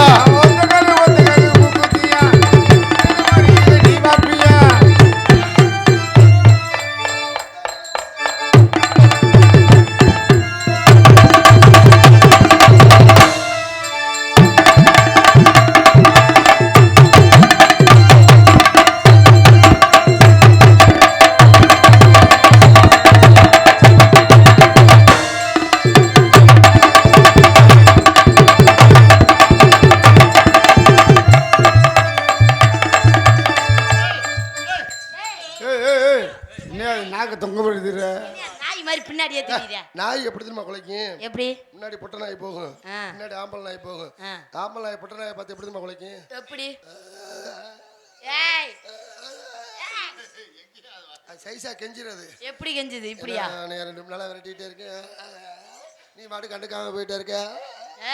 நாய் எப்படி தெரியுமா குலைக்கும்? எப்படி? முன்னாடி பொட்டை நாய் போகும், முன்னாடி ஆம்பளை நாய் போகும். ஆம்பளை நாய் பொட்டை நாயை பார்த்து எப்படி தெரியுமா குலைக்கும்? எப்படி? சைஸா கெஞ்சிறது. எப்படி கெஞ்சுது? இப்படியா? நான் 2 நாளா விரட்டிட்டே இருக்கேன். நீ மாட்டு கண்டுக்காம போயிட்டே இருக்க.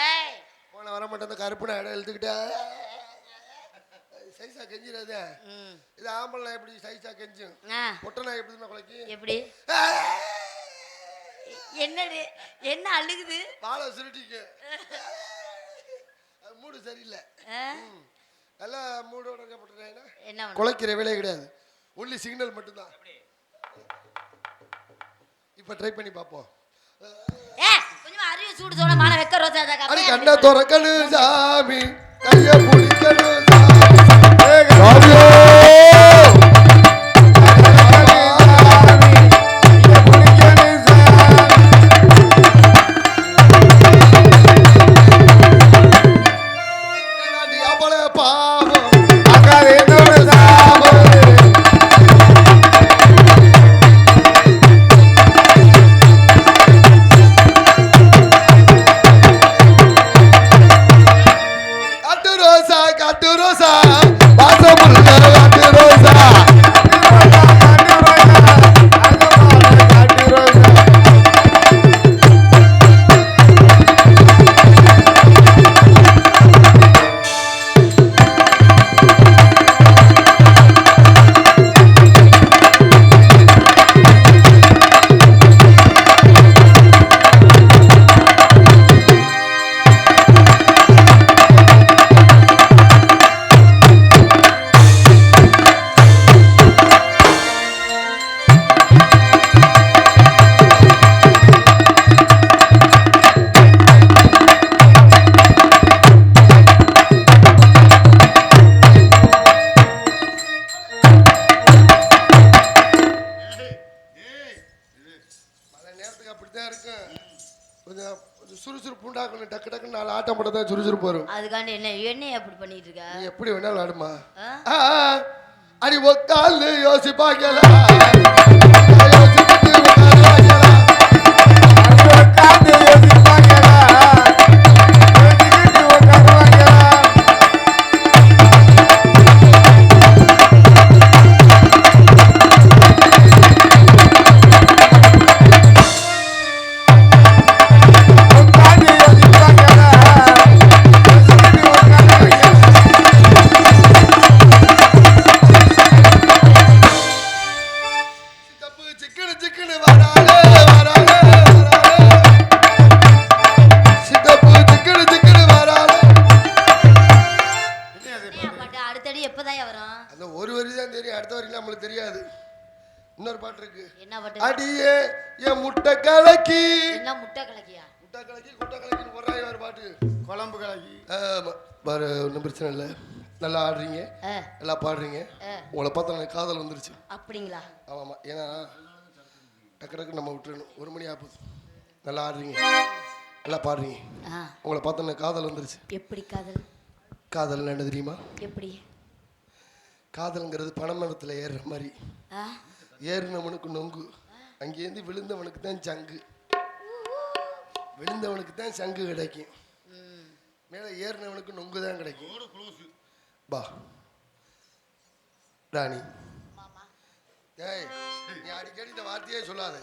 ஏய் போன வர மாட்டேன் அந்த கருப்பு நான் இடம் எழுத்துக்கிட்ட சைஸா கெஞ்சிடாத. ம் இது ஆம்பளை எப்படி சைஸா கெஞ்சும், ஆ பொட்டனா எப்படி குலைக்கு? எப்படி என்னது என்ன அழுகுது? வாழை சுருட்டிக்க. அது மூடு சரியில்லை. நல்லா மூடோட இருக்கப்பட்டுறேன்னா என்ன குலைக்கிற வேலையே கிடையாது, ஒன்லி சிக்னல் மட்டும்தான். இப்போ ட்ரை பண்ணி பார்ப்போம். கொஞ்சம் அறிவு சூடு சோட மான வெக்க ரோஜா அடி கண்ண துறக்கணும் சாமி, கைய பிடிக்கணும் சாமி. சுறுசுறுப்பு உண்டாக்கணும், டக்கு டக்குன்னு நாலு ஆட்டம் போட தான் சுறுசுறுப்பு வரும். அதுக்காண்டி என்ன அப்படி பண்ணிட்டு இருக்க? நீ எப்படி வேணாலும் ஆடுமா. அடி ஒக்கால் யோசிப்பாங்களா, தெரியாது. இன்னொரு பாட்டு இருக்கு. என்ன பாட்டு? அடியே என் முட்டை கலக்கி. என்ன முட்டை கலக்கியா? முட்டை கலக்கி குட்டை கலக்கின்னு போறாங்க ஒரு பாட்டு. குழம்பு கலக்கி. வேற ஒன்றும் பிரச்சனை இல்லை, நல்லா ஆடுறீங்க, நல்லா பாடுறீங்க. உங்களை பார்த்தா எனக்கு காதல் வந்துருச்சு. அப்படிங்களா? ஆமாம்மா, ஏன்னா டக்கு டக்கு நம்ம விட்டுறணும், 1 மணி ஆகுது. நல்லா ஆடுறீங்க, நல்லா பாடுறீங்க, உங்களை பார்த்தா எனக்கு காதல் வந்துருச்சு. எப்படி காதல்? காதல் என்ன தெரியுமா? எப்படி? காதல்ங்கிறது பனைமரத்தில் ஏறுற மாதிரி, ஏறினவனுக்கு நொங்கு, அங்கேருந்து விழுந்தவனுக்கு தான் சங்கு, விழுந்தவனுக்கு தான் சங்கு கிடைக்கும், மேலே ஏறினவனுக்கு நொங்கு தான் கிடைக்கும். பா ராணி, ஏய் நீ அடிக்கடி இந்த வார்த்தையே சொல்லாத,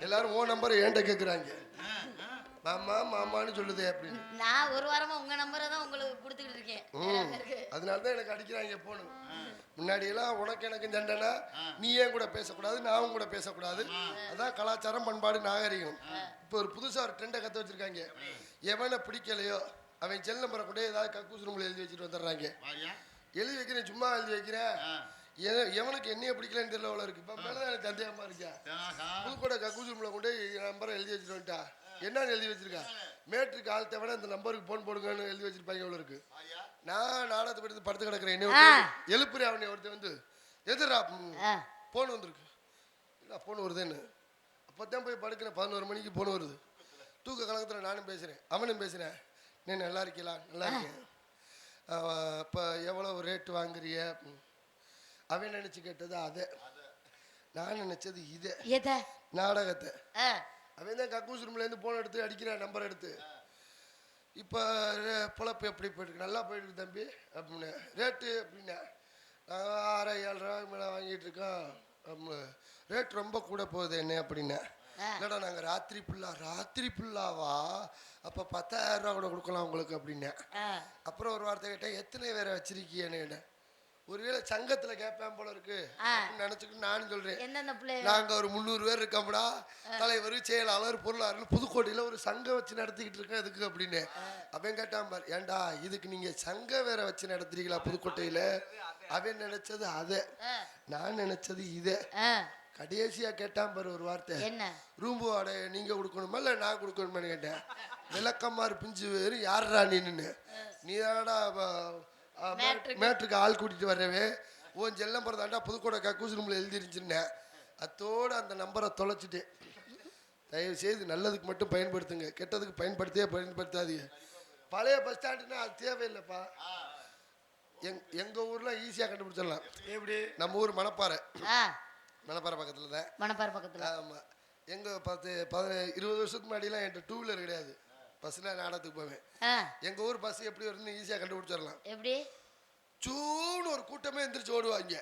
எல்லாரும் ஓ நம்பரை ஏன்ட்ட கேட்குறாங்க. மாமா மாமான்னு சொல்லுதே அப்படின்னு. நான் ஒரு வாரமா உங்க நம்பரை தான் உங்களுக்கு கொடுத்துக்கிட்டு இருக்கேன். அதனால தான் எனக்கு அடிக்கிறாங்க போன. முன்னாடியெல்லாம் உனக்கு எனக்கு சண்டைனா நீ ஏன் கூட பேசக்கூடாது, நான் கூட பேசக்கூடாது, அதான் கலாச்சாரம் பண்பாடு நாகரிகம். இப்போ ஒரு புதுசாக ஒரு ட்ரெண்டை கற்று வச்சிருக்காங்க. எவனை பிடிக்கலையோ அவன் செல் நம்பரை கூட ஏதாவது கக்கூஸ் ரூமில் எழுதி வச்சுட்டு வந்துடுறாங்க. எழுதி வைக்கிறேன், சும்மா எழுதி வைக்கிறேன், எவனுக்கு என்னைய பிடிக்கலன்னு தெரியல அவ்வளோ இருக்கு. இப்போ மேலே தான் எனக்கு சந்தேகமாக இருக்கா. புதுக்கோட கக்கூஸ் ரூமில் கொண்டு நம்பரை எழுதி வச்சுட்டு வந்துட்டா. என்னன்னு எழுதி வச்சிருக்கா, மேட்ருக்கு ஆள் தேவை இந்த நம்பருக்கு போன் போடுங்கன்னு எழுதி வச்சிருப்பாங்க. எவ்வளோ இருக்கு. நான் நாடகத்தை படுத்து படுத்து கிடக்குறேன், என்ன எழுப்புறேன். அவனை ஒருத்தர் வந்து எதிரா போன் வந்துருக்கு, இல்லை போன் வருதுன்னு. அப்போதான் போய் படுக்கிறேன், 11 மணிக்கு போன் வருது. தூக்க கலக்கத்தில் நானும் பேசுகிறேன், அவனும் பேசுகிறேன். நீ நல்லா இருக்கீங்களா? நல்லா இருக்கேன். இப்போ எவ்வளோ ரேட்டு வாங்குறிய? அவன் நினச்சி கேட்டது அதை, நான் நினச்சது இதை நாடகத்தை. அவன் தான் கக்கூஸ் ரூம்லேருந்து ஃபோன் எடுத்து அடிக்கிறான், நம்பர் எடுத்து. இப்போ பொழப்பு எப்படி போயிட்டுருக்கு? நல்லா போயிட்டுருக்கு தம்பி அப்படின்னு. ரேட்டு அப்படின்னா 6,000 7 ரூபாய்க்கு மேலே வாங்கிட்டு இருக்கோம். ரேட் ரொம்ப கூட போகுது என்ன அப்படின்னா. இல்லடா நாங்க ராத்திரி புல்லாவா அப்ப 10,000 ரூபா கூட கொடுக்கலாம் உங்களுக்கு அப்படின்னு. அப்புறம் ஒரு வார்த்தை கேட்டேன், எத்தனை பேரை வச்சிருக்கீன்னு. ஒருவேளை சங்கத்துல கேட்பேன் போல இருக்கு நினைச்சுக்கிட்டு நானும் சொல்றேன், நாங்க ஒரு 300 பேர் இருக்கோம்டா, தலைவர் செயலாளர் பொருளாளர் புதுக்கோட்டையில ஒரு சங்கம் வச்சு நடத்திக்கிட்டு இருக்கேன் இதுக்கு அப்படின்னு. அவன் கேட்டான் பாரு, ஏண்டா இதுக்கு நீங்க சங்கம் வேற வச்சு நடத்துறீங்களா புதுக்கோட்டையில? அவன் நினைச்சது அத, நான் நினைச்சது இத. கடைசியா கேட்டான் பாரு ஒரு வார்த்தை, ரூம் வாடகை நீங்க கொடுக்கணுமா இல்ல நான் கொடுக்கணுமான்னு கேட்டேன். விளக்கமாறு பிஞ்சு வேறு யாருடா நீன்னு, நீதானடா மேட்ருக்கு ஆள் கூட்டிட்டு வர்றவே, உன் செல்லம் பிறந்தாண்டா புதுக்கோட்டை கக்கூஸ் ரூம்ல எழுதிருச்சுன்னேன். அத்தோடு அந்த நம்பரை தொலைச்சிட்டேன். தயவு செய்து நல்லதுக்கு மட்டும் பயன்படுத்துங்க, கெட்டதுக்கு பயன்படுத்தாதீங்க. பழைய பஸ் ஸ்டாண்டுன்னா அது தேவையில்லைப்பா. எங்க ஊர்ல ஈஸியா கண்டுபிடிச்சிடலாம். எப்படி? நம்ம ஊர் மணப்பாறை பக்கத்துல தான். மணப்பாறை பக்கத்துல. ஆமா. எங்க 20 வருஷத்துக்கு முன்னாடிலாம் என்கிட்ட 2 வீலர் கிடையாது, பஸ்ல நாடகத்துக்கு போவேன். எங்க ஊர் பஸ் எப்படி வருதுன்னு ஈஸியா கண்டுபிடிச்சிடலாம். எப்படி? சூன்னு ஒரு கூட்டமே எந்திரிச்சு ஓடுவாங்க.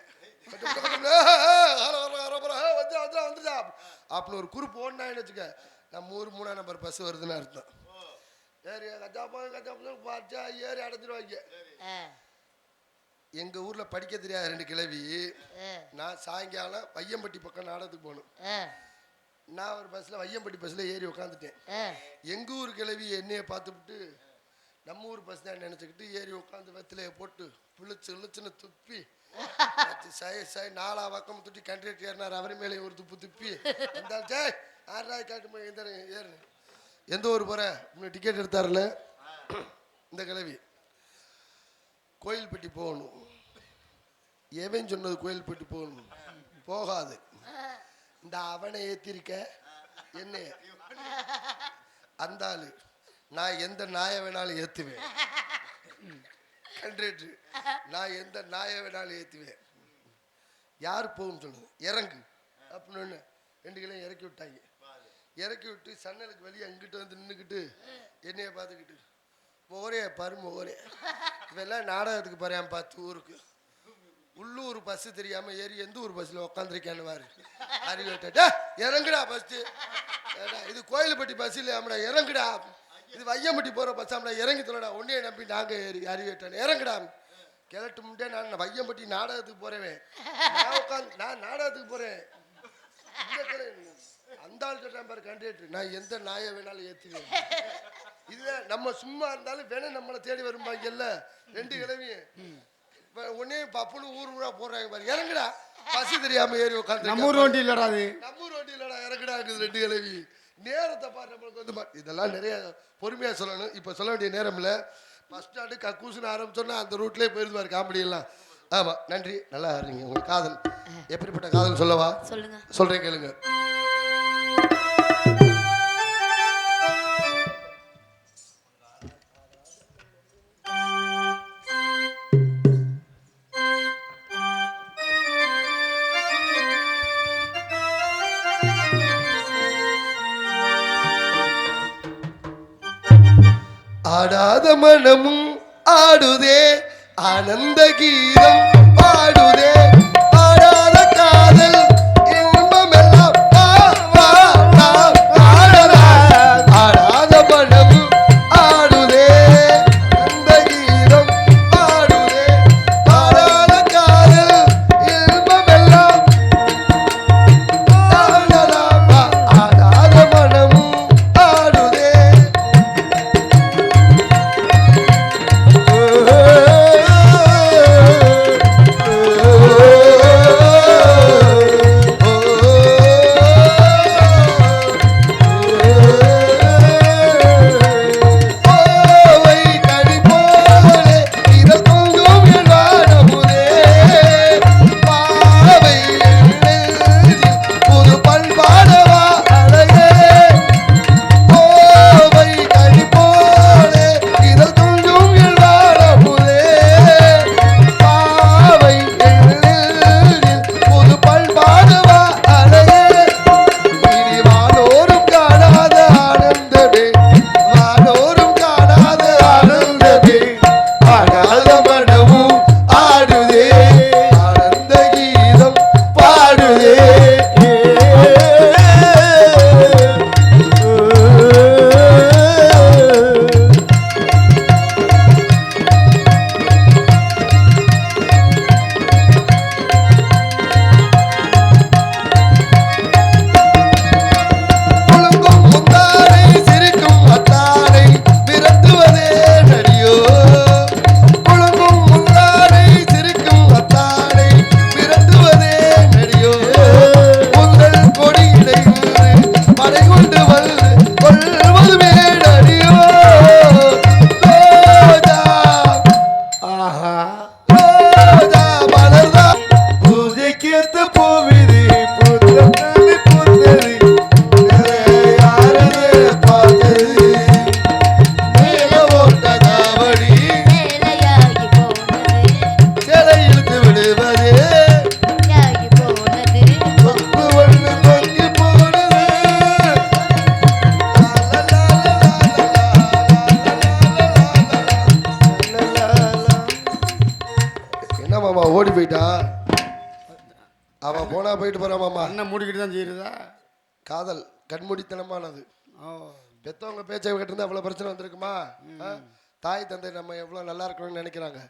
அப்படின்னு ஒரு குரூப் ஓடினான்னு வச்சுக்க, நம்ம ஊர் 3ஆம் நம்பர் பஸ் வருதுன்னு அர்த்தம். ஏறி கஜாப்பா ஏறி அடைஞ்சிருவாங்க. எங்க ஊர்ல படிக்க தெரியாத 2 கிழவி, நான் சாயங்காலம் வையம்பட்டி பக்கம் நாடகத்துக்கு போகணும். நான் ஒரு பஸ்ல வையம்பட்டி பஸ்ல ஏறி உட்காந்துட்டேன். எங்க ஊர் கிழவி என்னைய பார்த்துவிட்டு நம்ம ஊர் பஸ் தான் நினைச்சுக்கிட்டு ஏறி உட்காந்து வெத்திலைய போட்டு புளிச்சுன்னு துப்பி 4 பக்கம் துட்டி கண்ட்ரக்டர் ஏறினார், அவரை மேலே ஒரு துப்பி ஏறு. எந்த ஊர் போற டிக்கெட் எடுத்தாருல இந்த கிழவி, கோயில்பட்டி போகணும். எவன் சொன்னது கோயில்பட்டி போகணும்? போகாது. இந்த அவனை ஏத்திருக்க என்ன அந்த ஆளு, நான் எந்த நாயை வேணாலும் ஏத்துவேன். கண்ட்ரக்டர், நான் எந்த நாயை வேணாலும் ஏத்துவேன். யார் போகும் சொல்லுங்க, இறங்கு அப்படின்னு 2 கிலோ இறக்கி விட்டாங்க. இறக்கி விட்டு சன்னலுக்கு வெளியே அங்கிட்டு வந்து நின்றுக்கிட்டு என்னைய பார்த்துக்கிட்டு, மோரே பாரு மோரே, இவெல்லாம் நாடகத்துக்கு போறேன் பார்த்து ஊருக்கு, உள்ளூர் பஸ் தெரியாம ஏறி எந்த ஊர் பஸ்ல உட்காந்துருக்கேன்னு வாரு. அறிவிட்டா இறங்குடா பஸ், இது கோயில்பட்டி பஸ் இல்லையாமடா இறங்குடா, இது வையம்பட்டி போற பஸ் ஆமடா இறங்கி தொலைடா, உன்னையே நம்பி நாங்க ஏறி அறிவிட்டேன் இறங்குடா. கிளட்டு முட்டே நான் வையம்பட்டி நாடகத்துக்கு போறேன், நான் நாடகத்துக்கு போறேன். அந்த ஆள் கேட்டான் பாரு கண்டக்டர், நான் எந்த நாயை வேணாலும் ஏத்துவேன். இதுதான் நம்ம சும்மா இருந்தாலும் வேணும் நம்மளை தேடி வரும்பாங்க இல்ல 2 கிழமையும் உடனே பப்புனு ஊரா போடுறாங்க பாரு, இறங்குடா பசி தெரியாம ஏறி உட்காந்து. நம்ம ஊர் வண்டி இல்லடா, அது நம்ம ஊர் வண்டி இல்லடா, இறங்குடா 2 கிழவி. நேரத்தை பாரு நம்மளுக்கு வந்து இதெல்லாம் நிறைய பொறுமையா சொல்லணும், இப்ப சொல்ல வேண்டிய நேரம் இல்ல. பஸ் ஸ்டாண்டு கக்கூசுன்னு ஆரம்பிச்சோன்னா அந்த ரூட்லயே போயிருந்தாரு காமெடி எல்லாம். ஆமா நன்றி, நல்லா இருங்க. உங்க காதல் எப்படிப்பட்ட காதல் சொல்லவா? சொல்லுங்க. சொல்றேன் கேளுங்க. ஆடாத மனமும் ஆடுதே, ஆனந்த கீதம் பாடுதே, ஆடாத காதல் இன்பம் எல்லாம் ஆடாத மனமும் ஆடுதே, ஆனந்த கீதம் பாடுதே, ஆடாத காதல் இன்பம் எல்லாம் ஆடாத மனமும் ஆடுதே. போயிட்டா அவன் போனா போயிட்டு போறாமாமா. அண்ணன் மூடிக்கிட்டு தான் செய்யுறதா? காதல் கண்மூடித்தனமானது. பெத்தவங்க பேச்சை கேட்டிருந்தா அவ்வளவு பிரச்சனை வந்திருக்குமா? தாய் தந்தை நம்ம எவ்வளவு நல்லா இருக்கணும்னு நினைக்கிறாங்க.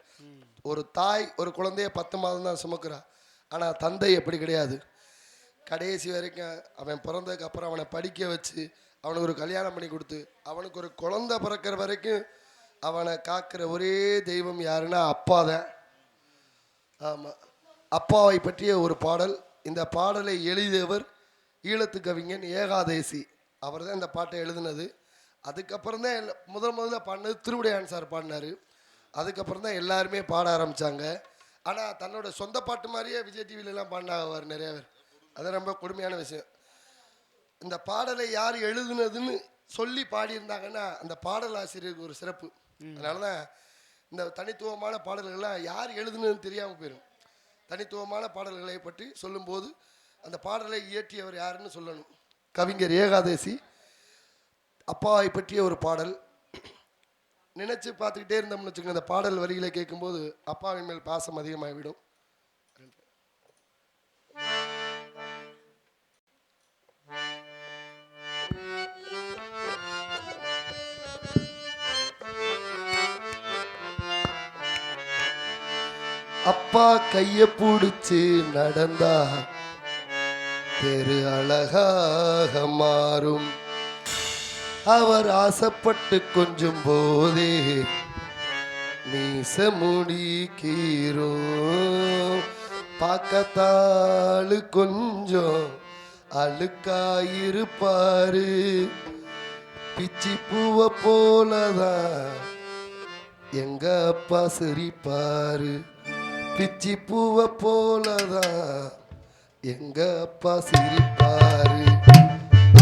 ஒரு தாய் ஒரு குழந்தைய 10 மாதம் தான் சுமக்கிறா. ஆனா தந்தை எப்படி கிடையாது. கடைசி வரைக்கும் அவன் பிறந்ததுக்கு அப்புறம் அவனை படிக்க வச்சு அவனுக்கு ஒரு கல்யாணம் பண்ணி கொடுத்து அவனுக்கு ஒரு குழந்தை பிறக்கிற வரைக்கும் அவனை காக்கிற ஒரே தெய்வம் யாருன்னா அப்பா தான். ஆமாம், அப்பாவை பற்றிய ஒரு பாடல். இந்த பாடலை எழுதியவர் ஈழத்து கவிஞன் ஏகாதேசி. அவர் தான் இந்த பாட்டை எழுதினது. அதுக்கப்புறம் தான் முதல்ல பாடினது திருவிடையான் சார் பாடினார். அதுக்கப்புறம் தான் எல்லாருமே பாட ஆரம்பித்தாங்க. ஆனால் தன்னோட சொந்த பாட்டு மாதிரியே விஜய் டிவிலெலாம் பாடினார் நிறைய பேர். அது ரொம்ப கொடுமையான விஷயம். இந்த பாடலை யார் எழுதுனதுன்னு சொல்லி பாடியிருந்தாங்கன்னா அந்த பாடல் ஆசிரியருக்கு ஒரு சிறப்பு. அதனால தான் இந்த தனித்துவமான பாடல்கள்லாம் யார் எழுதுனதுன்னு தெரியாமல் போயிடும். தனித்துவமான பாடல்களை பற்றி சொல்லும்போது அந்த பாடலை இயற்றியவர் யாருன்னு சொல்லணும். கவிஞர் ஏகாதேசி. அப்பாவை பற்றிய ஒரு பாடல். நினைச்சு பார்த்துக்கிட்டே இருந்தோம்னு வச்சுக்கோங்க, அந்த பாடல் வரிகளை கேட்கும்போது அப்பாவின் மேல் பாசம் அதிகமாகிவிடும். அப்பா கைய பிடிச்சு நடந்தா தெரு அழகாக மாறும். அவர் ஆசைப்பட்டு கொஞ்சம் போதே மீச முடிக்கீரும். பார்க்கத்தாளு கொஞ்சம் அழுக்காயிருப்பாரு. பிச்சி பூவை போலதான் எங்க அப்பா சிரிப்பாரு. பிச்சி பூவை போலதான் எங்க அப்பா சிரிப்பாரு.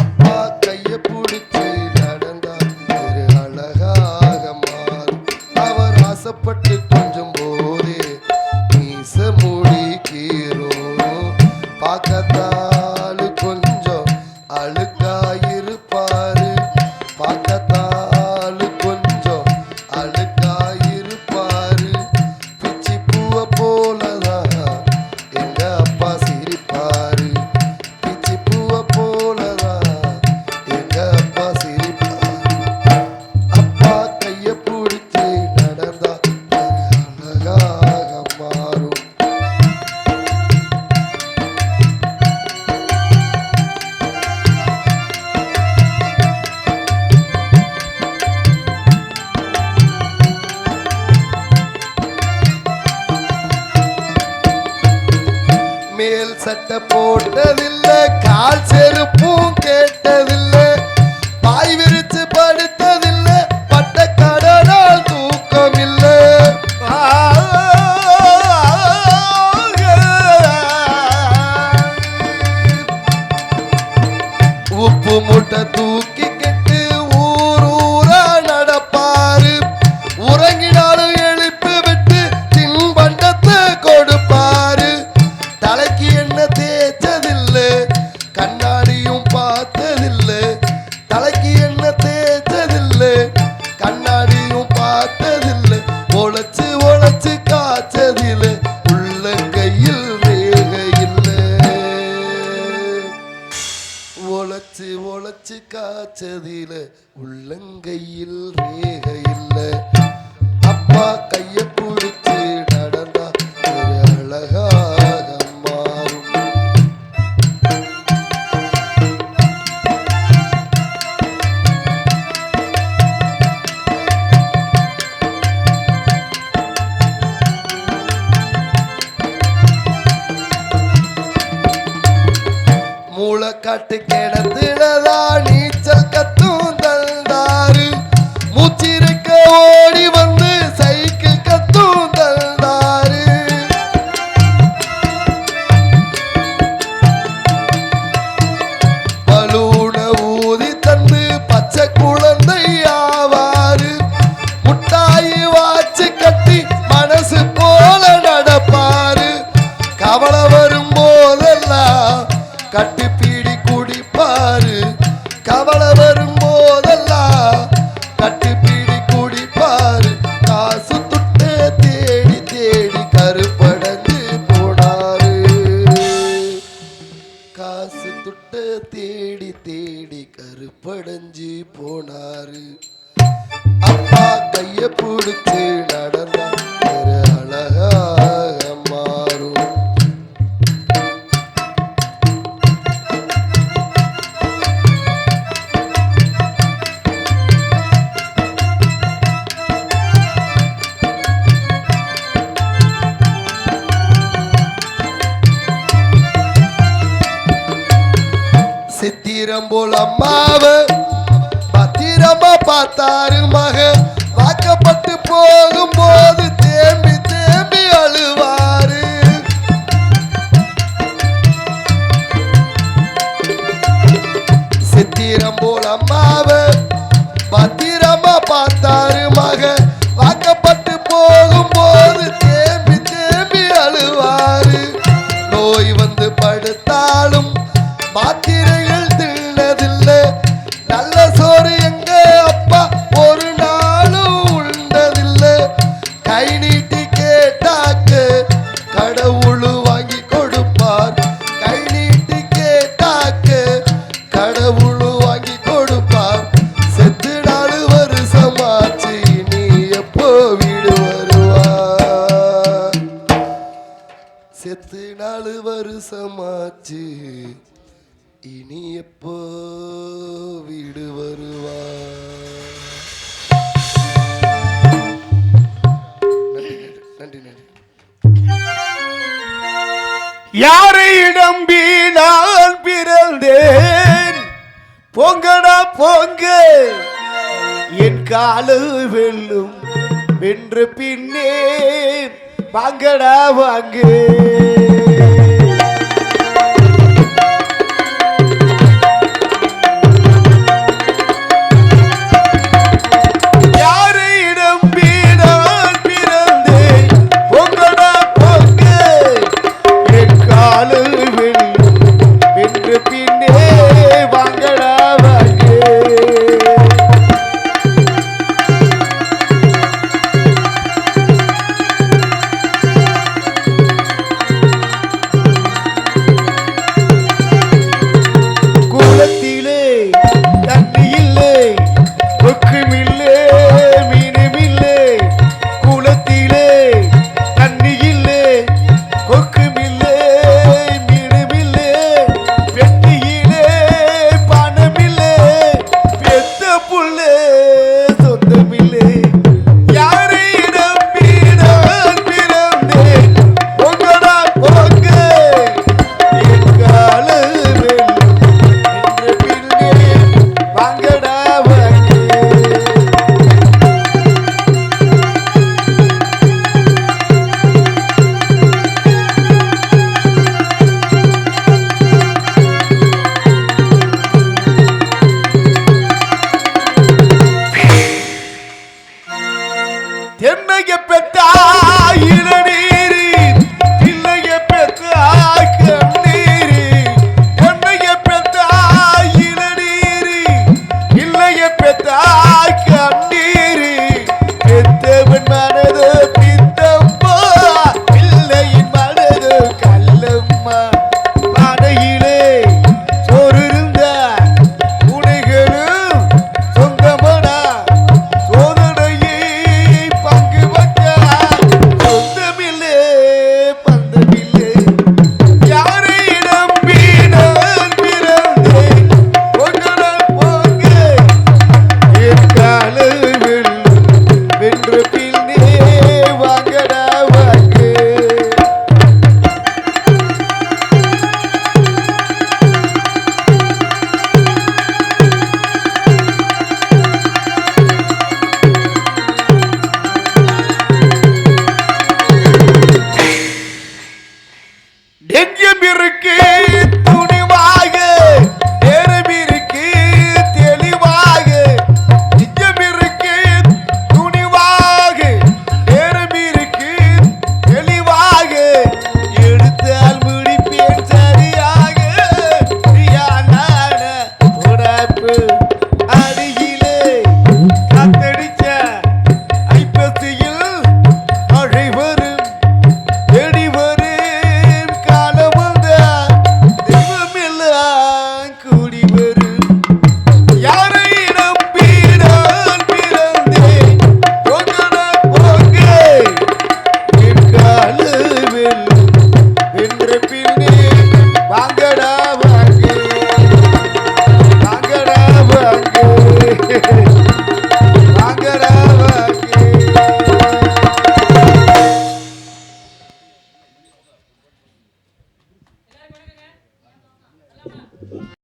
அப்பா கைய பிடிச்சு நடந்தா ஒரு அழகாக மாறும். அவர் ஆசைப்பட்டு கொஞ்சம் போதே மீச முடிக்கீரும். பார்க்கத்தாலு கொஞ்சம் அழுக்காயிருப்பாரு. பார்க்கத்தாலு கொஞ்சம் அழுக்காயிருப்பாரு. பிச்சி பூவை போலதான் எங்க அப்பா சிரிப்பாரு. பிச்சி பூவை போலதான் எங்க அப்பா சிரிப்பாரு. அப்பா கைய பிடிச்சு நடந்தா அழகாக மாறும். மேல் சட்டை போட்டதில்ல, கால் செருப்பும் கேட்டதில்ல, பாய் விரிச்சு படுத்ததில்ல, பட்ட கடனால் தூக்கம் இல்ல. உப்பு மூட்டை தூக்கி கெட்டு ஊர் ஊரா நடப்பாரு. உறங்கினாலும் எழுப்பி விட்டு தின்பண்டத்தை கொடுப்பாரு. தலைக்கு என்ன தேய்ச்சதில்ல, கண்ணாடியும் பார்த்ததில்ல. தலைக்கு என்ன தேய்ச்சதில்ல, கண்ணாடியும் பார்த்ததில்ல. உழைச்சு உழைச்சு காய்ச்சதில்ல, உள்ளங்கையில் ரேகை இல்ல. உழைச்சு உழைச்சு காய்ச்சதில்ல, உள்ளங்கையில் ரேகை இல்ல. அப்பா கைய பிடிச்சு நடந்தா ஒரு அழகாக மாறும். மூளைக்காட்டு கிணத்துலதா நீச்சல் கத்தும் தந்தாரு. மூச்சிருக்க ஓடி வந்து சைக்கிள் கத்தும் தந்தாரு. பலூன ஊதி தந்து பச்சை குழந்தை ஆவாரு. முட்டாயி வாச்சு கட்டி மனசு போல நடப்பாரு. கவலை வரும் போதெல்லாம் கட்டி பீடி குடிப்பாரு. கவலை வரும் போதெல்லாம் கட்டி பீடி குடிப்பாரு. காசு துட்ட தேடி தேடி கருப்படைஞ்சு சித்திரம் போல் அம்மாவ பத்திரமா பார்த்தாரு மக வாக்கப்பட்டு போகும்போது தேம்பி தேம்பி அழுவாரு. சித்திரம் போல் அம்மாவ பத்திரமா பார்த்தாரு மக வாக்கப்பட்டு போகும்போது தேம்பி தேம்பி அழுவாரு. நோய் வந்து படுத்தாலும் மாத்திரைகள் தின்னதில்லை, நல்ல சோறு எங்க அப்பா ஒரு நாளும் உண்டதில்லை. கை நீட்டி கேட்டாக்கு கடவுள் வாங்கி கொடுப்பார், கை நீட்டி கேட்டாக்கு கடவுள் வாங்கி கொடுப்பார். செத்து 4 வருஷமாச்சு நீ எப்போ வீடு வருவார், செத்து 4 வருஷமாச்சு இனி எப்போ வீடு வருவா. நன்றி நன்றி. யாரையிடம் நான் பிறந்தேன் பொங்கடா பொங்க என் காலு வெல்லும் வென்று பின்னே வாங்கடா வாங்க. என்னைய பெத்தாய் இளநீரி இல்லைய பெத்தாய் கண்ணீரி, என்னைய பெத்தாய் இளநீரி இல்லைய பெத்தாய் கண்ணீரி. பெத்தவன் மனது பித்தம்மா பிள்ளையின் மனது கல்லம்மா.